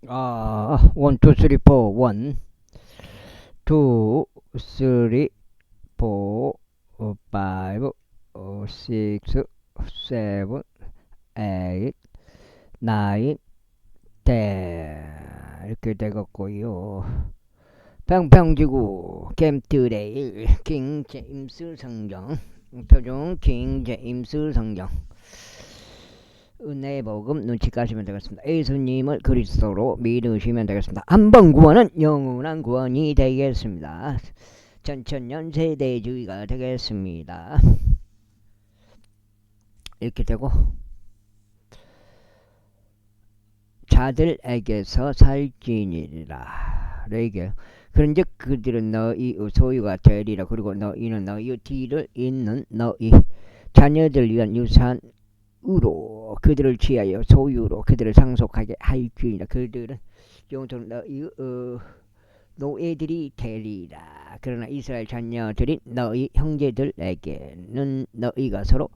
1, 2, 3, 4, 1, 2, 3, 4, 5, 6, 7, 8, 9, 10 이렇게 되겠고요. 평평지구 캠트레일 킹 제임스 성경 표준 킹 제임스 성경 은혜의 복음 눈치 까시면 되겠습니다. 예수님을 그리스도로 믿으시면 되겠습니다. 한 번 구원은 영원한 구원이 되겠습니다. 전천년 세대주의가 되겠습니다. 이렇게 되고 자들에게서 살찌니라. 이게 그런즉 그들은 너희 소유가 되리라. 그리고 너희는 너희 뒤를 잇는 너희 자녀들 위한 유산으로 그들을 취하여 소유로 그들을 상속하게 할지니라. 그들은 영토는 너희 노예들이 되리라. 그러나 이스라엘 자녀들인 너희 형제들에게는 너희가 서로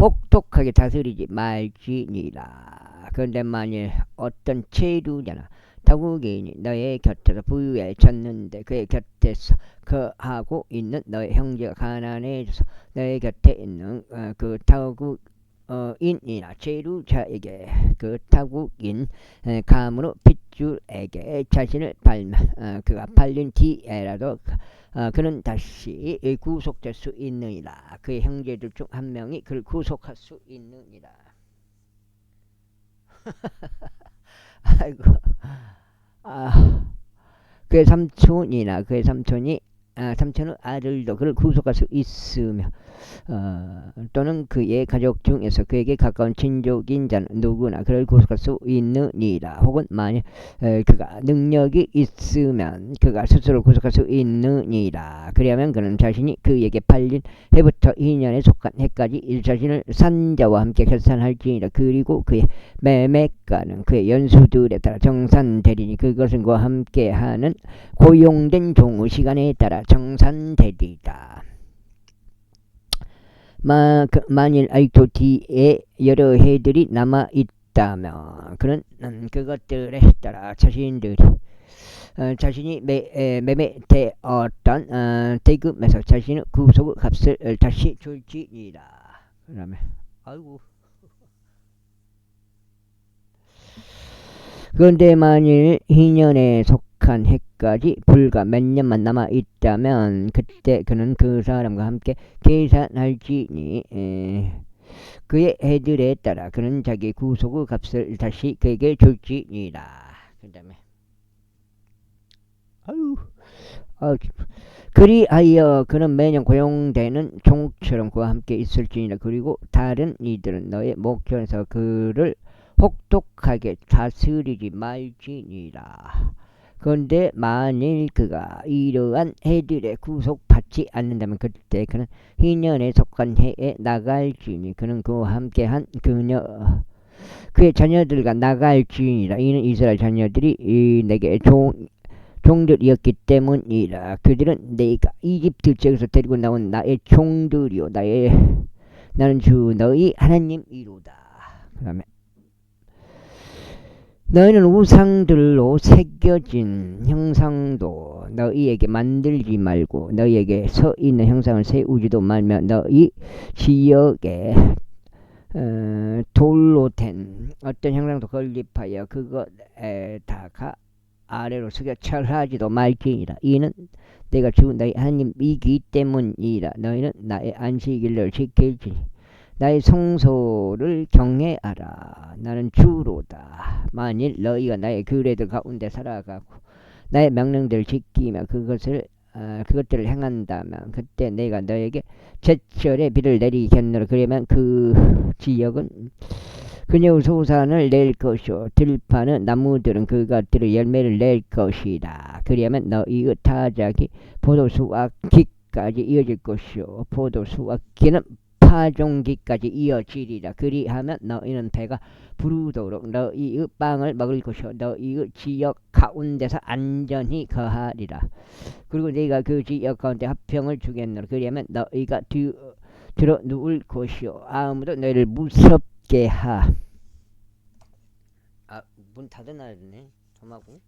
혹독하게 다스리지 말지니라. 그런데 만일 어떤 체류자나 타국인이 너의 곁에서 부유에 졌는데 그의 곁에서 거하고 있는 너의 형제가 가난해져서 너의 곁에 있는 그 타국인이나 체류자에게 그 타국인 감으로 핏줄에게 자신을 팔면 그가 팔린 뒤에라도 그는 다시 구속될 수 있느니라. 그의 형제들 중 한 명이 그를 구속할 수 있느니라. 아이고, 그의 삼촌이 삼촌의 아들도 그를 구속할 수 있으며 또는 그의 가족 중에서 그에게 가까운 친족인 자는 누구나 그를 구속할 수 있느니라. 혹은 만일 그가 능력이 있으면 그가 스스로 구속할 수 있느니라. 그리하면 그는 자신이 그에게 팔린 해부터 2년에 속한 해까지 자신을 산 자와 함께 결산할지니라. 그리고 그의 매매가는 그의 연수들에 따라 정산되리니 그것은 그와 함께하는 고용된 종의 시간에 따라 정산되리라. 만일 아직도 뒤에 여러 해들이 남아있다면 그는 그것들에 따라 자신이 매매되었던 대금에서 자신의 구속의 값을 다시 줄지니라. 그다음에 그런데 만일 2년에 속한 해까지 불과 몇 년만 남아있다면 그때 그는 그 사람과 함께 계산할지니 그의 해들에 따라 그는 자기 구속의 값을 다시 그에게 줄지니라. 그 다음에 그리하여 그는 매년 고용되는 종처럼 그와 함께 있을지니라. 그리고 다른 이들은 너의 목전에서 그를 혹독하게 다스리지 말지니라. 그런데 만일 그가 이러한 해들에 구속받지 않는다면 그때 그는 희년에 속한 해에 나갈지니 그는 그와 함께한 그의 자녀들과 나갈지니라. 이는 이스라엘 자녀들이 내게 종들이었기 때문이라. 그들은 내가 이집트 지역에서 데리고 나온 나의 종들이요 나는 주 너희 하나님이로다. 그 다음에 너희는 우상들로 새겨진 형상도 너희에게 만들지 말고 너희에게 서 있는 형상을 세우지도 말며 너희 지역에 돌로 된 어떤 형상도 건립하여 그것에다가 아래로 숙여 절하지도 말지니라. 이는 내가 주 너희 하나님이기 때문이라. 너희는 나의 안식일을 지킬지니 나의 성소를 경외하라. 나는 주로다. 만일 너희가 나의 규례들 가운데 살아가고 나의 명령들을 지키며 그것들을 행한다면 그때 내가 너에게 제철에 비를 내리겠노라. 그러면 그 지역은 그녀의 소산을 낼 것이요 들판의 나무들은 그것들의 열매를 낼 것이다. 그리하면 너희의 타작이 포도수확기까지 이어질 것이요 포도수확기는 파종기까지 이어지리라. 그리하면 너희는 배가 부르도록 너희의 빵을 먹을 것이요 너희의 지역 가운데서 안전히 거하리라. 그리고 네가 그 지역 가운데 화평을 주겠노라. 그리하면 너희가 들어 누울 것이요 아무도 너희를 무섭게 문 닫아놔야겠네. tom하고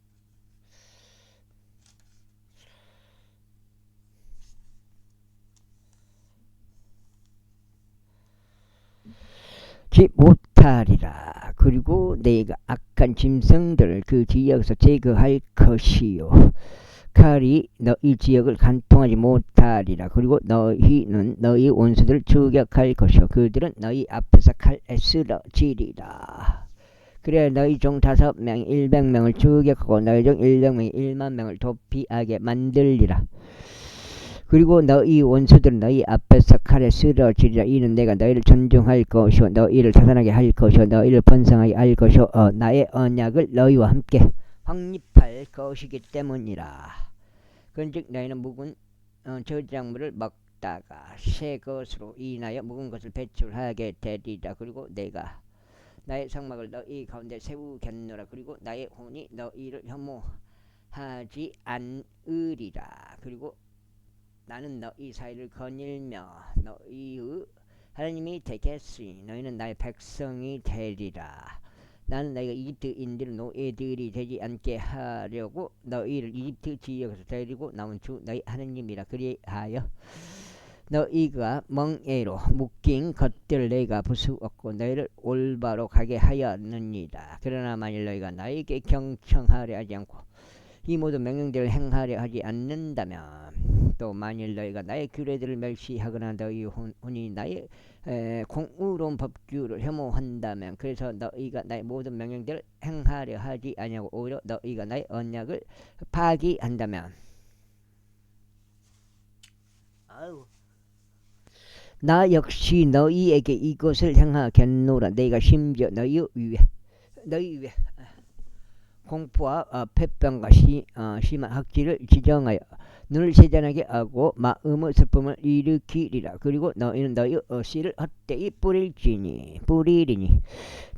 지 못하리라. 그리고 내가 악한 짐승들을 그 지역에서 제거할 것이요. 칼이 너희 지역을 간통하지 못하리라. 그리고 너희는 너희 원수들을 추격할 것이요. 그들은 너희 앞에서 칼에 쓰러지리라. 그래 너희 중 5명이 100명을 추격하고 너희 중 100명이 10000명을 도피하게 만들리라. 그리고 너희 원수들은 너희 앞에서 칼에 쓰러지리라. 이는 내가 너희를 존중할 것이요 너희를 자산하게 할 것이요 너희를 번성하게 할 것이요 나의 언약을 너희와 함께 확립할 것이기 때문이라. 그런즉 너희는 묵은 저작물을 먹다가 새 것으로 인하여 묵은 것을 배출하게 되리라. 그리고 내가 나의 성막을 너희 가운데 세우겠노라. 그리고 나의 혼이 너희를 혐오하지 않으리라. 그리고 나는 너희 사이를 거닐며 너희의 하나님이 되겠으니 너희는 나의 백성이 되리라. 나는 너희가 이집트인들 노예들이 되지 않게 하려고 너희를 이집트 지역에서 데리고 나온 주 너희 하나님이라. 그리하여 너희가 멍에로 묶인 것들을 내가 부수었고 너희를 올바로 가게 하였느니라. 그러나 만일 너희가 나에게 경청하려 하지 않고 이 모든 명령들을 행하려 하지 않는다면 또 만일 너희가 나의 규례들을 멸시하거나 너희 혼이 나의 공의로운 법규를 혐오한다면 그래서 너희가 나의 모든 명령들을 행하려 하지 아니하고 오히려 너희가 나의 언약을 파기한다면 나 역시 너희에게 이것을 행하겠노라. 내가 심지어 너희 위에 공포와 폐병과 심한 학질을 지정하여 눈을 세잔하게 하고 마음의 슬픔을 일으키리라. 그리고 너희는 너희 씨를 헛되이 뿌리리니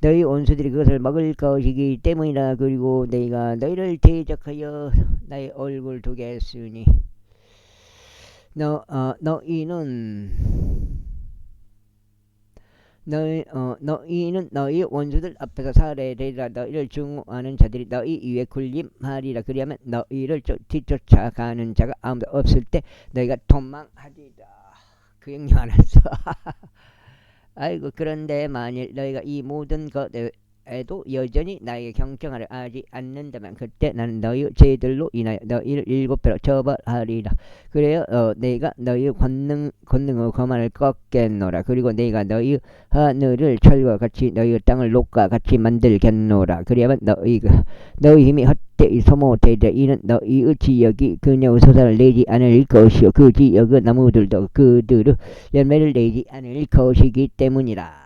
너희 원수들이 그것을 먹을 것이기 때문이라. 그리고 내가 너희를 대적하여 나의 얼굴을 두게 했으니 너희는 너희 원수들 앞에서 살해되리라. 너희를 증오하는 자들이 너희 위에 군림하리라. 그리하면 너희를 뒤쫓아가는 자가 아무도 없을 때 너희가 도망하리라. 그 영영 안 했어. 아이고 그런데 만일 너희가 이 모든 것에도 여전히 나에게 경청하려 하지 않는다면 그때 나는 너희 죄들로 인하여 너희를 7배로 처벌하리라. 그래요 내가 너희 권능의 거만을 꺾겠노라. 그리고 내가 너희 하늘을 철과 같이 너희 땅을 녹과 같이 만들겠노라. 그리하면 너희 힘이 헛되이 소모되리라. 이는 너희의 지역이 그녀의 소산을 내지 않을 것이요 그 지역의 나무들도 그들의 열매를 내지 않을 것이기 때문이라.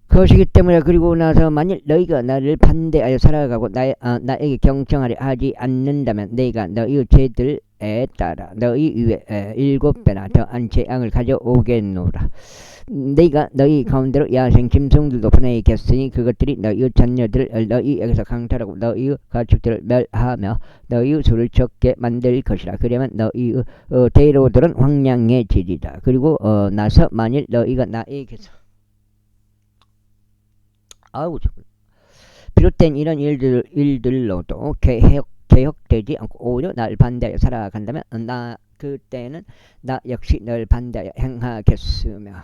그것이기 때문에 그리고 나서 만일 너희가 나를 반대하여 살아가고 나에게 경청하려 하지 않는다면 내가 너희의 죄들에 따라 너희 위에 7배나 더한 재앙을 가져오겠노라. 내가 너희 가운데로 야생 짐승들도 보내겠으니 그것들이 너희의 자녀들을 너희에게서 강탈하고 너희의 가축들을 멸하며 너희의 수를 적게 만들 것이라. 그러면 너희의 대로들은 황량해지리라. 그리고 나서 만일 너희가 나에게서 비롯된 이런 일들로도 개혁되지 않고 오히려 나를 반대하여 살아간다면 그때는 나 역시 너를 반대하여 행하겠으며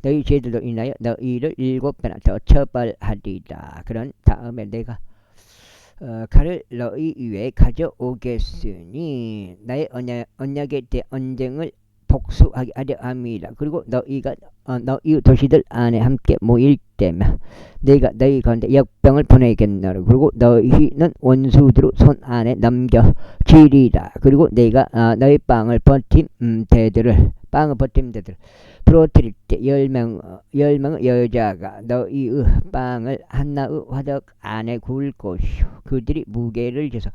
너희 죄들로 인하여 너희를 7배나 더 처벌하리라. 그런 다음에 내가 칼을 너희 위에 가져오겠으니 나의 언약에 대한 언쟁을 복수하게 하려 함이라. 그리고 너희가 너희 도시들 안에 함께 모일 때면 내가 너희 가운데 역병을 보내겠노라. 그리고 너희는 원수들의 손 안에 넘겨지리라. 그리고 내가 너희 빵을 버팀 대들을 부러뜨릴 때 10명의 여자가 너희의 빵을 한나의 화덕 안에 구울 것이요 그들이 무게를 재서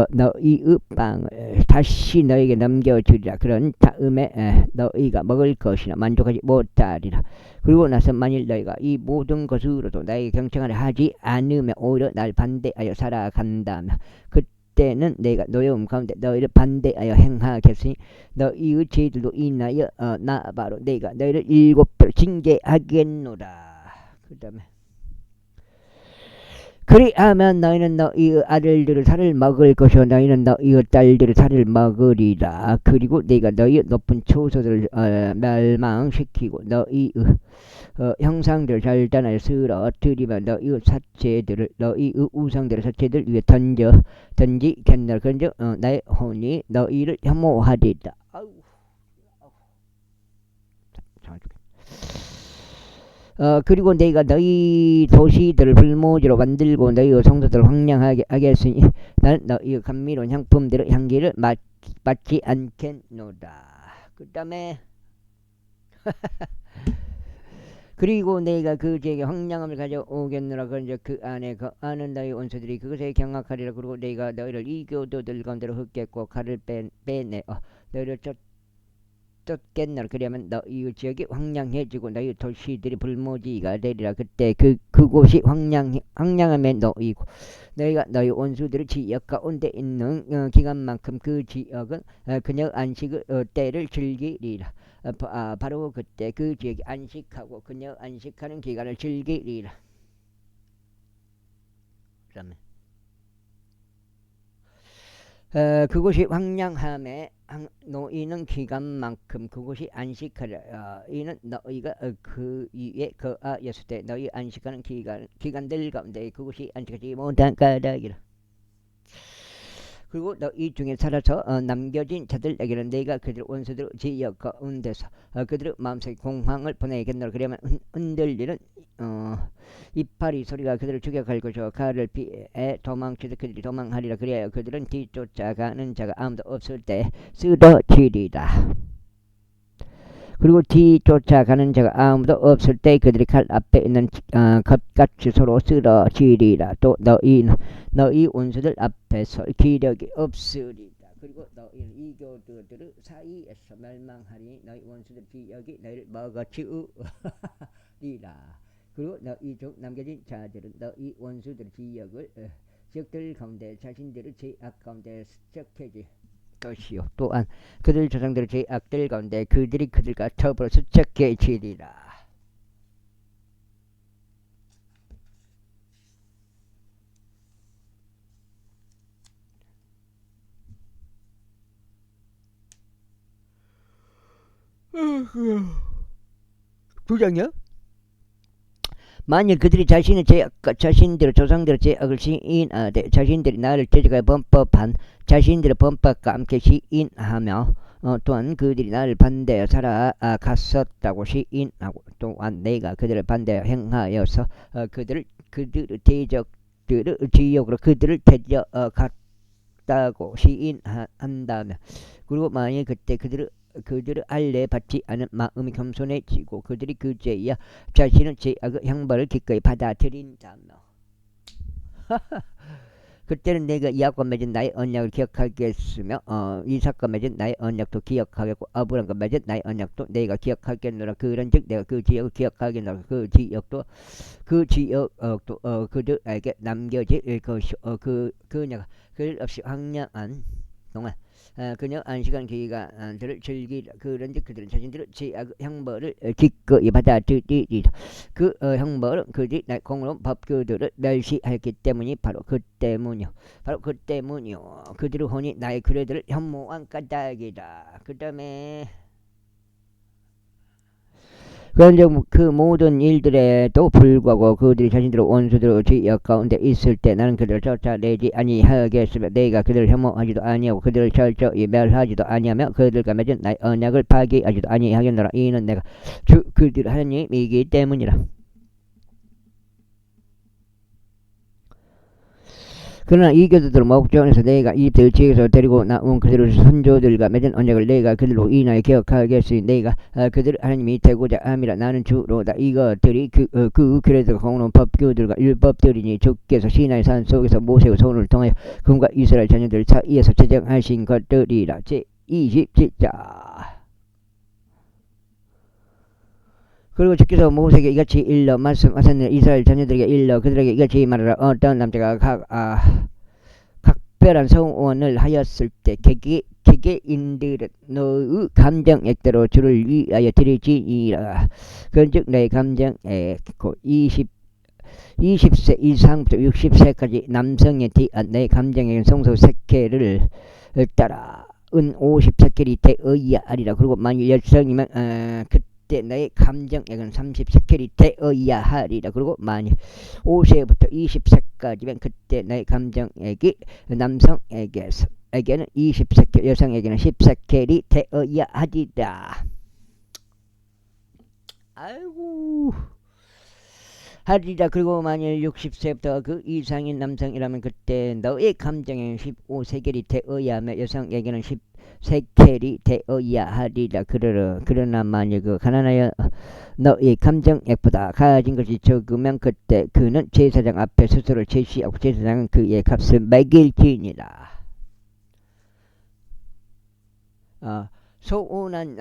너희의 빵을 다시 너희에게 넘겨주리라. 그런 다음에 너희가 먹을 것이나 만족하지 못하리라. 그리고 나서 만일 너희가 이 모든 것으로도 나에게 경청하려 하지 않으면 오히려 날 반대하여 살아간다면 그때는 내가 노여움 가운데 너희를 반대하여 행하겠으니 너희의 죄들로 인하여 나 바로 내가 너희를 7배로 징계하겠노라. 그 다음에 그리하면 너희는 너희 아들들의 살을 먹을 것이요 너희는 너희 딸들의 살을 먹으리라. 그리고 내가 너희 높은 초소들을 멸망시키고 너희 형상들을 절단하여 쓰러뜨리며 너희 사체들을 너희 우상들의 사체들 위에 던지겠노라. 그런즉 나의 혼이 너희를 혐오하리라. 아우. 그리고 내가 너희 도시들을 불모지로 만들고 너희 성소들을 황량하게 하겠으니 나는 너희 감미로운 향품들의 향기를 맡지 않겠노라. 그 다음에 그리고 내가 그 지역에 황량함을 가져오겠노라. 그런즉 그 안에 거하는 너희 원수들이 그것에 경악하리라. 그리고 내가 너희를 이교도들 가운데로 흩겠고 칼을 빼내어 너희를 쫓겠노라. 그러면 너희 지역이 황량해지고 너희 도시들이 불모지가 되리라. 그때 그곳이 황량함에 놓이고 너희가 너희 원수들의 지역 가운데 있는 기간만큼 그 지역은 그녀 안식의 때를 즐기리라. 바로 그때 그 지역이 안식하고 그녀 안식하는 기간을 즐기리라. 그다음에 그곳이 황량함에 놓이는 기간만큼 그곳이 안식하라. 이는 너희가 그 위에 거하였을 때 너희 안식하는 기간들 가운데 그곳이 안식하지 못한 까닭이라. 그리고 너희 중에 살아서 남겨진 자들에게는 내가 그들 원수들 지역 가운데서 그들의 마음속에 공황을 보내겠노라. 그러면 흔들리는 이파리 소리가 그들을 죽여갈 것이요 칼을 피해 도망치듯 그들이 도망하리라. 그래야 그들은 뒤쫓아가는 자가 아무도 없을 때 쓰러지리라. 그리고 뒤쫓아가는 자가 아무도 없을 때 그들이 칼 앞에 있는 것같이 서로 쓰러지리라. 또 너희 원수들 앞에서 기력이 없으리라. 그리고 너희는 이교도들의 사이에서 멸망하리니 너희 원수들 지역이 너희를 먹어치우리라. 그리고 너희 중 남겨진 자들은 너희 원수들 지역들 가운데 자신들의 죄악 가운데 스쳐해질 것이요 또한 그들 조상들의 죄악들 가운데 그들이 그들과 더불어 수척해지리라. 두 장이요? 만일 그들이 자신들의 조상들의 죄악을 시인하되 자신들이 나를 대적하여 범법한 자신들의 범법과 함께 시인하며 또한 그들이 나를 반대하여 살아갔었다고 시인하고 또한 내가 그들을 반대하여 행하여서 그들의 대적들의 지역으로 그들을 데려갔다고 시인한다면 그리고 만일 그때 그들을 알레 받지 않은 마음이 겸손해지고 그들이 그 죄야 자신의 죄악의 형벌을 기꺼이 받아들인다며 그때는 내가 이삭과 맺은 나의 언약을 기억하겠으며 이삭과 맺은 나의 언약도 기억하겠고 아브람과 맺은 나의 언약도 내가 기억하겠노라. 그런즉 내가 그 지역을 기억하겠노라. 그 지역도 그들에게 남겨질 것이요 그녀가 그들 없이 황량한 동안 그녀 안식한 기간들을 즐기라. 그런즉 그들은 자신들의 죄악 형벌을 기꺼이 받아들이리라. 그 형벌은 그들이 날 공로운 법규들을 멸시했기 때문이 바로 그 때문이요 그들의 혼이 나의 규례들을 혐오한 까닭이다. 그 다음에 그런즉 그 모든 일들에도 불구하고 그들이 자신들의 원수들의 지역 가운데 있을 때 나는 그들을 쫓아내지 아니하겠으며 내가 그들을 혐오하지도 아니하고 그들을 철저히 멸하지도 아니하며 그들과 맺은 나의 언약을 파기하지도 아니하겠노라. 이는 내가 그들 하나님이기 때문이라. 그러나 이교도들은 목전에서 내가 이들 지역에서 데리고 나온 그들의 선조들과 맺은 언약을 내가 그들로 인하여 기억하겠으니 내가 그들 하나님이 되고자 함이라. 나는 주로다. 이것들이 그 규례들과 공로운 법규들과 율법들이니 주께서 시나이 산 속에서 모세의 손을 통하여 그분과 이스라엘 자녀들 사이에서 제정하신 것들이라. 제27자 그리고 주께서 모세에게 이같이 일러 말씀하셨느니라. 이스라엘 자녀들에게 일러 그들에게 이같이 말하라. 어떤 남자가 각별한 성원을 하였을 때 개개인들은 너의 감정액대로 주를 위하여 드리지니라. 그런즉 내 감정액 20세 이상부터 60세까지 남성의 내 감정의 성소 색계를 따라 은 50세켈이 되어야 하리라. 그리고 만일 여성이면 그때 나의 감정액은 30세켈이 되어야 하리라. 그리고 만일 5세부터 20세까지면 그때 나의 감정액이 남성에게는 20세켈, 여성에게는 10세켈이 되어야 하리라. 아이고 하리라. 그리고 만일 60세부터 그 이상인 남성이라면 그때 너의 감정에는 15세겔이 되어야 하며 여성에게는 10세켈이 되어야 하리라. 그러나 만일 그 가난하여 너의 감정액보다 가진 것이 적으면 그때 그는 제사장 앞에 스스로를 제시하고 제사장은 그의 값을 매길지니라. 소원한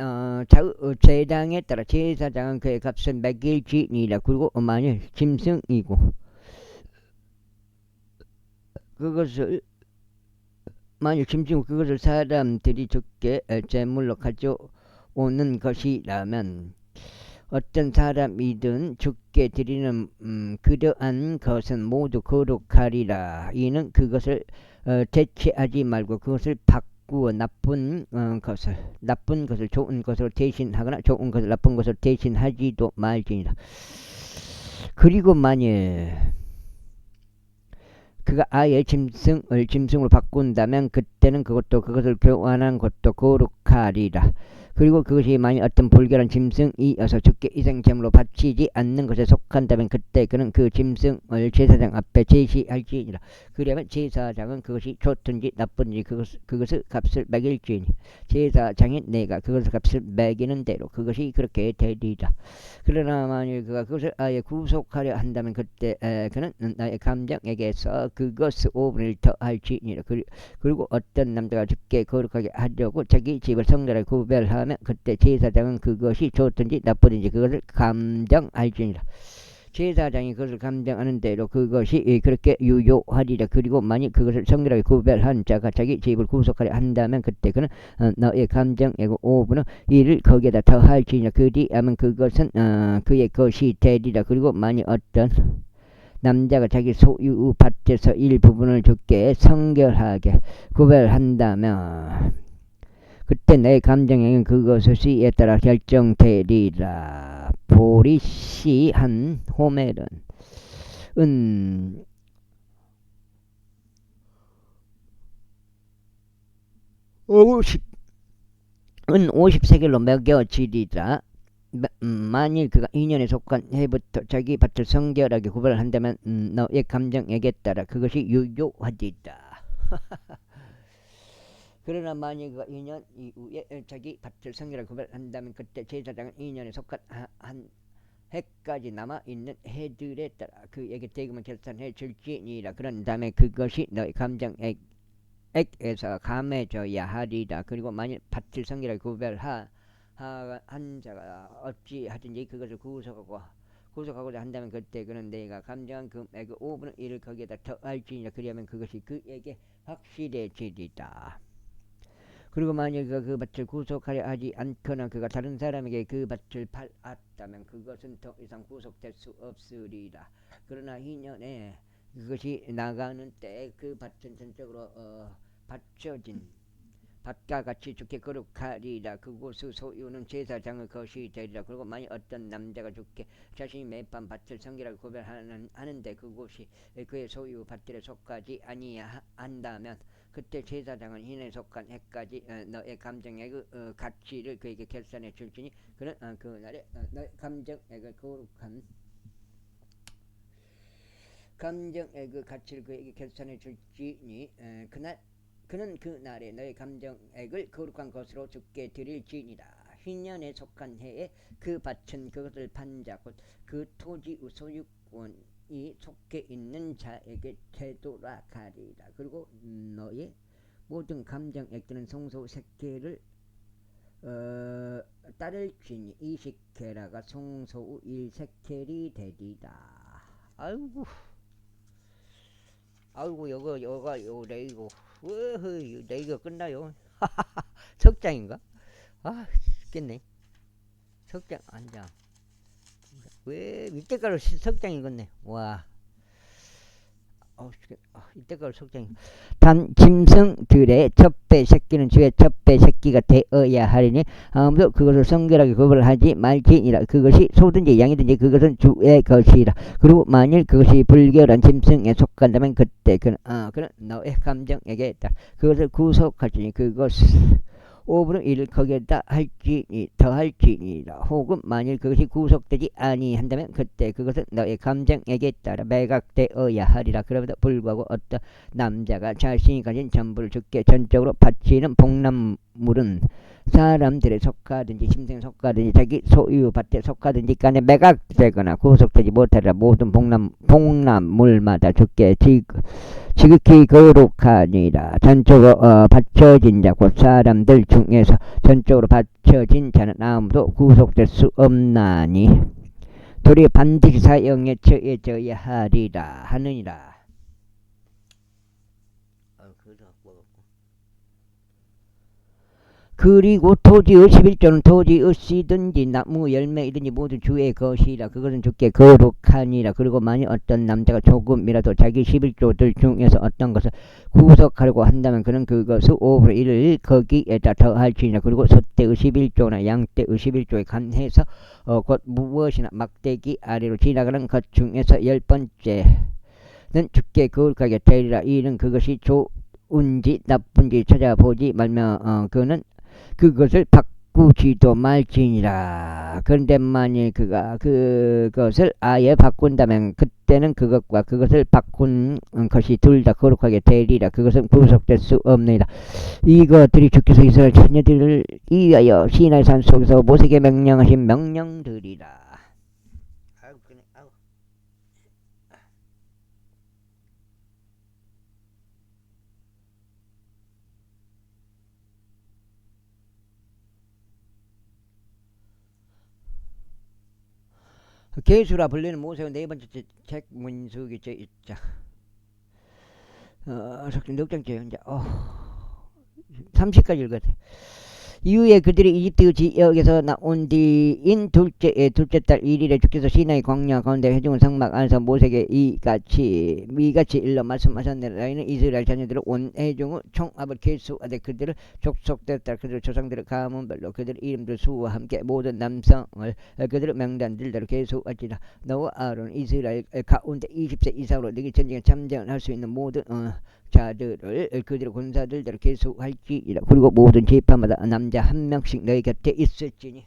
제당에 따라 제사장은 그의 값을 매길지니라. 그리고 만일 짐승이고 그것을 사람들이 적게 제물로 가져오는 것이라면 어떤 사람이든 적게 드리는 그러한 것은 모두 거룩하리라. 이는 그것을 대체하지 말고 그것을 바꾸어 나쁜 것을 좋은 것으로 대신하거나 좋은 것을 나쁜 것으로 대신하지도 말지니라. 그리고 만일 그가 아예 짐승을 짐승으로 바꾼다면 그때는 그것을 교환한 것도 거룩하리라. 그리고 그것이 만일 어떤 불결한 짐승이어서 죽게 희생제물로 바치지 않는 것에 속한다면 그때 그는 그 짐승을 제사장 앞에 제시할지니라. 그러면 제사장은 그것이 좋든지 나쁜지 그것을 값을 매길지니 제사장인 내가 그것을 값을 매기는 대로 그것이 그렇게 되리라. 그러나 만일 그가 그것을 아예 구속하려 한다면 그때 그는 나의 감정에게서 그것을 5분의 1 더할지니라. 그리고 어떤 남자가 죽게 거룩하게 하려고 자기 집을 성결하게 구별하면 그때 제사장은 그것이 좋든지 나쁘든지 그것을 감정할지니라. 제사장이 그것을 감정하는 대로 그것이 그렇게 유효하리라. 그리고 만일 그것을 성결하게 구별한 자가 자기 집을 구속하려 한다면 그때 그는 너의 감정액의 5분의 1을 거기에다 더할지니라. 그리하면 그것은 그의 것이 되리라. 그리고 만일 어떤 남자가 자기 소유 밭에서 일부분을 죽게 성결하게 구별한다면 그때 내 감정에는 그것이 따라 결정되리라. 보리시한 호멜은 은 50세겔로 매겨지리라. 만일 그가 2년에 속한 해부터 자기 밭을 성결하게 구별한다면 너의 감정에게 따라 그것이 유효하리라. 그러나 만일 그가 2년 이후에 자기 밭을 성결하게 구별한다면 그때 제사장은 2년에 속한 한 해까지 남아있는 해들에 따라 그에게 대금을 계산해 줄지니라. 그런 다음에 그것이 너의 감정액에서 감해져야 하리라. 그리고 만일 밭을 성결하게 구별한 자가 어찌하든지 그것을 구속하고자 한다면 그때 그는 내가 감정한 금액의 5분의 1을 거기에다 더할지니라. 그리하면 그것이 그에게 확실해지리라. 그리고 만일 그가 그 밭을 구속하려 하지 않거나 그가 다른 사람에게 그 밭을 팔았다면 그것은 더 이상 구속될 수 없으리라. 그러나 2년에 그것이 나가는 때에 그 밭은 전적으로 바쳐진 밭과 같이 죽게 거룩하리라. 그곳의 소유는 제사장의 것이 되리라. 그리고 만일 어떤 남자가 죽게 자신이 매번 밭을 성결하게 구별하는데 그곳이 그의 소유 밭들에 속하지 아니한다면 그때 제사장은 이에 속한 해까지 너의 감정액의 가치를 그에게 계산해 줄지니 그는 그날에 너의 감정액을 거룩한 감정액의 가치를 그에게 계산해 줄지니 그는 그날에 너의 감정액을 거룩한 것으로 죽게 드릴지니라. 흰년에 속한 해에 그 밭은 그것을 판 자 곧 그 토지의 소유권이 속해 있는 자에게 되돌아가리라. 그리고 너의 모든 감정액들은 성소 세겔을 따를지니 20케라가 성소의 1세겔이 되리라. 아이고 요거 레이고 레이가 끝나요. 석장인가? 죽겠네. 석장 아니야. 왜 밑에가로 석장이겠네. 와 이때가 속장이 단 짐승들의 첩배 새끼는 주의 첩배 새끼가 되어야 하리니 아무도 그것을 성결하게 구별을 하지 말지니라. 그것이 소든지 양이든지 그것은 주의 것이라. 그리고 만일 그것이 불결한 짐승에 속한다면 그때 그는 너의 감정에게 따라 그것을 구속할지니 그것을 5분의 1을 거기에다 할지니 더할지니라. 혹은 만일 그것이 구속되지 아니한다면 그때 그것은 너의 감정에게 따라 매각되어야 하리라. 그럼에도 불구하고 어떤 남자가 자신이 가진 전부를 주께 전적으로 바치는 복남물은 사람들에 속하든지 짐승에 속하든지 자기 소유 밭에 속하든지 간에 매각되거나 구속되지 못하리라. 모든 복남물마다 주께 지극히 거룩하니라. 전적으로 바쳐진 자 곧 사람들 중에서 전적으로 바쳐진 자는 아무도 구속될 수 없나니 도리어 반드시 사형에 처해져야 하느니라. 그리고 토지의 11조는 토지의 씨든지 나무 열매이든지 모두 주의 것이라. 그것은 주께 거룩하니라. 그리고 만일 어떤 남자가 조금이라도 자기 11조들 중에서 어떤 것을 구속하려고 한다면 그는 그것을 5분의 1을 거기에다 더할지니라. 그리고 소떼의 11조나 양떼의 11조에 간해서 곧 무엇이나 막대기 아래로 지나가는 것 중에서 10번째는 주께 거룩하게 되리라. 이는 그것이 좋은지 나쁜지 찾아보지 말며 그는 그것을 바꾸지도 말지니라. 그런데 만일 그가 그것을 아예 바꾼다면 그때는 그것과 그것을 바꾼 것이 둘 다 거룩하게 되리라. 그것은 구속될 수 없느니라. 이것들이 주께서 이스라엘 자녀들을 위하여 시나이 산 속에서 모세에게 명령하신 명령들이라. 계수라 불리는 모세의 네 번째 책 문수기 제 있자. 석진 넉장째 현재 30까지 읽어야 돼. 이후에 그들이 이집트 지역에서 나온 뒤인 둘째 달 1일에 주께서 시나이 광야 가운데 회중을 성막 안에서 모세에게 이같이 일러 말씀하셨느니라. 너희는 이스라엘 자녀들을 온 회중의 총합을 계수하되 그들을 족속대로 따라 그들의 조상들의 가문별로 그들의 이름들 수와 함께 모든 남성을 그들의 명단들대로 계수하지라. 너와 아론 이스라엘 가운데 20세 이상으로 너희 전쟁에 참전할 수 있는 모든 자들을 그들의 군사들대로 계수할지이라. 그리고 모든 지파마다 남자 한 명씩 너희 곁에 있을지니.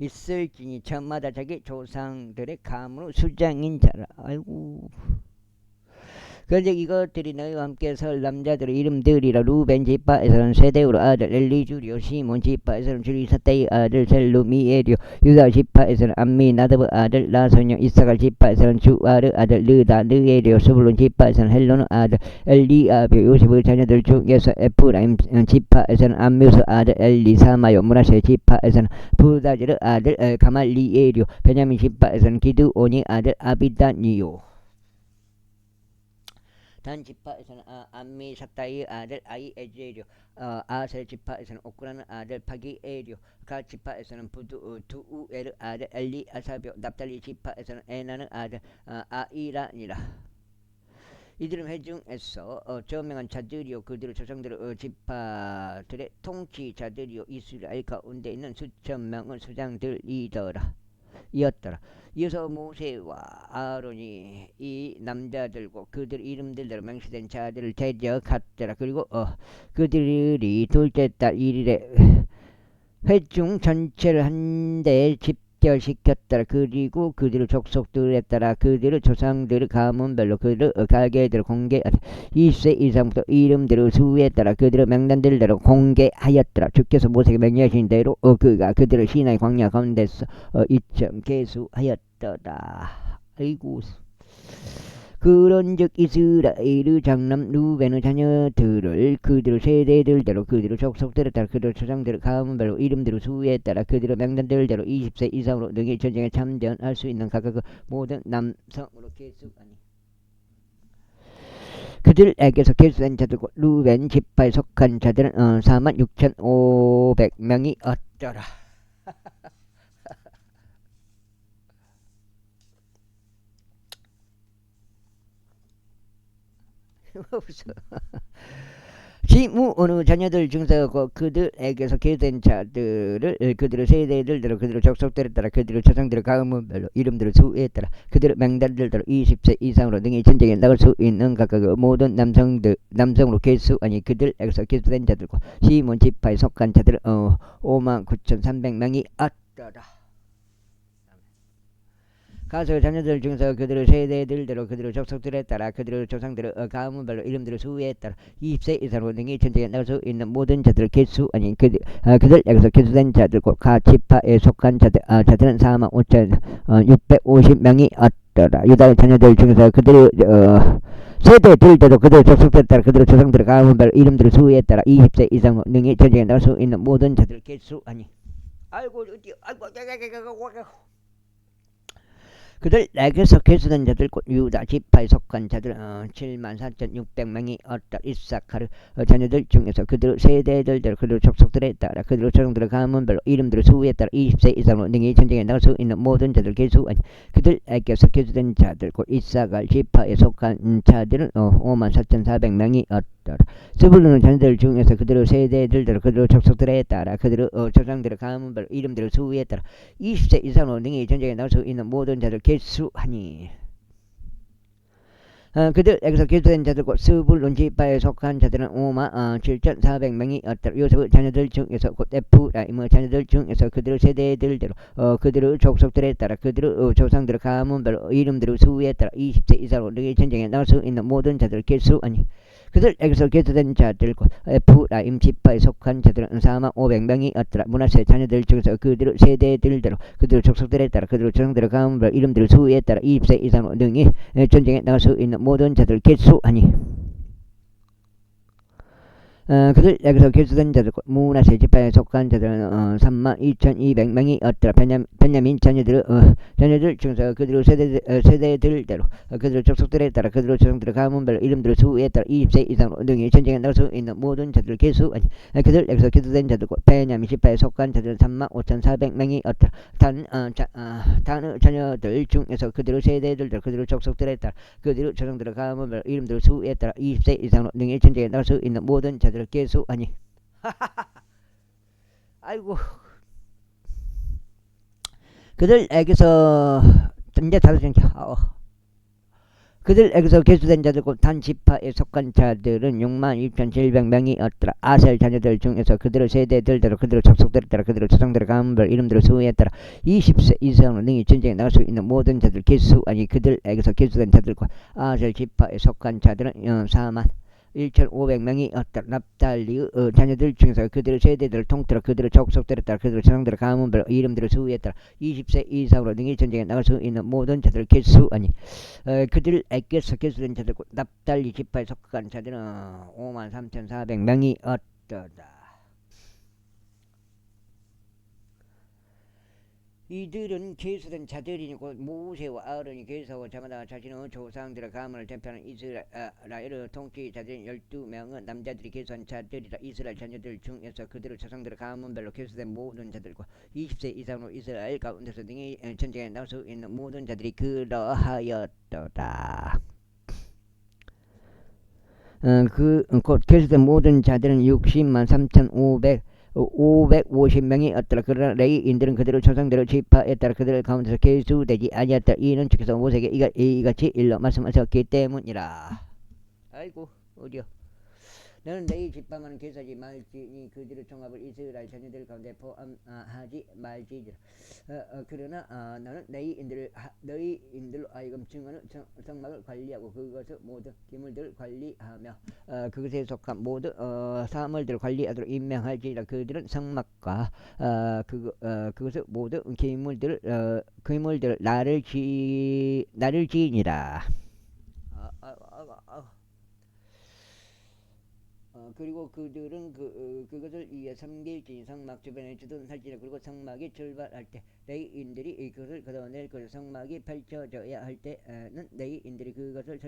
있을지니 저마다 자기 조상들의 가문의 수장인 자라. 아이고. 그런데 이것들이 너희와 함께 설 남자들의 이름들이라. 루벤 지파에서는 세데우르 아들 엘리주리오, 시몬 지파에서는 주리사떼의 아들 셀루미에리오, 유다 지파에서는 암미나답의 아들 나소뇨, 이사갈 지파에서는 주아르 아들 르다 느에리오, 스불론 지파에서는 헬로는 아들 엘리아비오, 요셉의 자녀들 중에서 에프라임 지파에서는 암뮤스 아들 엘리사마요, 문하세 지파에서는 부다지르 아들 가말리에리오, 베냐민 지파에서는 기드온이 아들 아비다니요. 단 지파에서는 암미사타의 아들 아이에제리오, 아셀 지파에서는 오크라는 아들 파기에리오, 갓 지파에서는 두우에르 아들 엘리아사비오, 납달리 지파에서는 에나는 아들 아이라니라. 이들은 회중에서 저명한 자들이요 그들의 조상들의 지파들의 통치자들이요 이스라엘 가운데 있는 수천 명은 수장들이었더라. 이어서 모세와 아론이 이 남자들과 그들 이름들대로 명시된 자들을 데려갔더라. 그리고 그들이 둘째 달 1일에 회중 전체를 한데 집결시켰더라. 그리고 그들의 족속들에 따라 그들의 조상들의 가문별로 그들의 가계들을 공개하되 20세 이상부터 이름들의 수에 따라 그들의 명단들대로 공개하였더라. 주께서 모세에게 명령하신 대로 그가 그들의 시나이 광야 가운데서 이점 계수하였더라. 아이고. 그런즉 이스라엘의 장남 루벤의 자녀들을 그들의 세대들대로 그들의 족속들에 따라 그들의 조상들의 가문별로 이름들의 수에 따라 그들의 명단들대로 20세 이상으로 능히 전쟁에 참전할 수 있는 각각 그 모든 남성으로 계수하니. 그들에게서 계수된 자들과 루벤 지파에 속한 자들은 46,500명이 어쩌라. 지무 어느 자녀들 중에서 그들에게서 계된 자들을 그들의 세대들대로 그들의 족속들에 따라 그들의 조상들의 가문별로 이름들의 수에 따라 그들의 맹단들대로 20세 이상으로 등이 전쟁에 나갈 수 있는 각각의 모든 남성으로 계수 아니 그들에게서 계수된 자들과 시몬 지파에 속한 자들은 59,300명이 어떠라. 가서 자녀들 중에서 그들의 세대들대로 그들의 족속들에 따라 그들의 조상들의 가문별로 이름들의 수에 따라 20세 이상으로 등이 전쟁에 나갈 수 있는 모든 자들의 개수 아닌 그들에게서 개수된 자들과 가 지파에 속한 자들은 45,650명이 어떠라. 유다의 자녀들 중에서 그들의 세대들대로 그들의 족속들에 따라 그들의 조상들의 가문별로 이름들의 수에 따라 20세 이상으로 등이 전쟁에 나갈 수 있는 모든 자들의 개수 아니 그들에게서 계수된 자들 곧 유다 지파에 속한 자들 74,600명이 어떠. 이사카르 자녀들 중에서 그들의 세대들대로 그들의 족속들에 따라 그들의 조상들의 가문별로 이름들의 수에 따라 20세 이상으로 능히 전쟁에 나갈 수 있는 모든 자들 계수 아니 그들에게서 계수된 자들 곧 이사갈 지파에 속한 자들은 54,400명이 어떠. 스불론의 자녀들 중에서 그들의 세대들대로 그들의 족속들에 따라 그들의 조상들의 가문별로 이름들의 수에 따라 20세 이상으로 능히 전쟁에 나갈 수 있는 모든 자들 계수하니 그들에게서 계수된 자들과 스불론 지파에 속한 자들은 57,400명이 어떠라. 요셉의 자녀들 중에서 곧 에프라임의 자녀들 중에서 그들의 세대들대로 그들의 족속들에 따라 그들의 조상들의 가문별로 이름들의 수에 따라 20세 이상으로 능히 전쟁에 나갈 수 있는 모든 자들 계수하니 그들에게서 계수된 자들 곧 에프라임 지파에 속한 자들은 45,500명이 어떠라. 므낫세 자녀들 중에서 그들의 세대들대로 그들의 족속들에 따라 그들의 조상들의 가문별 이름들의 수에 따라 20세 이상으로 능히 전쟁에 나갈 수 있는 모든 자들 계수하니 그들에게서 계수된 자들 므낫세 지파에 속한 자들은 32,200명이 어떠라. 베냐민 자녀들 중에서 그들의 세대들대로 그들의 족속들에 따라 그들의 조상들의 가문별 이름들의 수에 따라 20세 이상으로 능히 전쟁에 나갈 수 있는 모든 자들 계수 아니 그들에게서 계수된 자들 베냐민 지파에 속한 자들은 35,400명이 어떠라. 단의 자녀들 중에서 그들의 세대들대로 그들의 족속들에 따라 그들의 조상들의 가문별 이름들의 수에 따라 20세 이상으로 능히 전쟁에 나갈 수 있는 모든 자들 계수 아니 아이고 그들에게서 이제 다섯 번째 그들에게서 계수된 자들 곧 단 지파에 속한 자들은 62,700명이 어떠라. 아셀 자녀들 중에서 그들의 세대들대로 그들의 족속들에 따라 그들의 조상들의 가문별 이름들의 수에 따라 20세 이상으로 능히 전쟁에 나갈 수 있는 모든 자들 계수 아니 그들에게서 계수된 자들과 아셀 지파에 속한 자들은 41,500명이 어떠라. 납달리의 자녀들 중에서 그들의 세대들을 통틀어 그들의 족속들에 따라 그들의 조상들의 가문별 이름들의 수에 따라 20세 이상으로 능히 전쟁에 나갈 수 있는 모든 자들 계수 아니 그들에게서 계수된 자들 납달리 지파에 속한 자들은 53,400명이 어떠다. 이들은 계수된 자들이고 모세와 아론이 계수하고 저마다 자신의 조상들의 가문을 대표하는 이스라엘의 통치자들인 12명은 남자들이 계수한 자들이라. 이스라엘 자녀들 중에서 그들의 조상들의 가문별로 계수된 모든 자들과 20세 이상으로 이스라엘 가운데서 능히 전쟁에 나갈 수 있는 모든 자들이 그러하였더라. 곧 계수된 모든 자들은 603,550명이 어떠라. 그러나 레위인들은 그들의 조상들의 지파에 따라 그들 가운데서 계수되지 아니었다. 이는 주께서 모세에게 이같이 일러 말씀하셨기 때문이라. 아이고 어디요. 너는 레위 지파만은 계수하지 말지니 그들의 종합을 이스라엘 자녀들 가운데 포함하지 말지니라. 그러나 너는 레위인들로 하여금 증언의 성막을 관리하고 그것의 모든 기물들을 관리하며 그것에 속한 모든 사물들을 관리하도록 임명할지니라. 그들은 성막과 그것의 모든 기물들을 나를 지니라. 그리고 그들은 그것을 위해 섬길지니 성막 주변에 주둔 할지라. 그리고 성막이 출발할 때 레위인들이 그것을 걷어낼 것이요 성막이 펼쳐져야 할 때는 레위인들이 그것을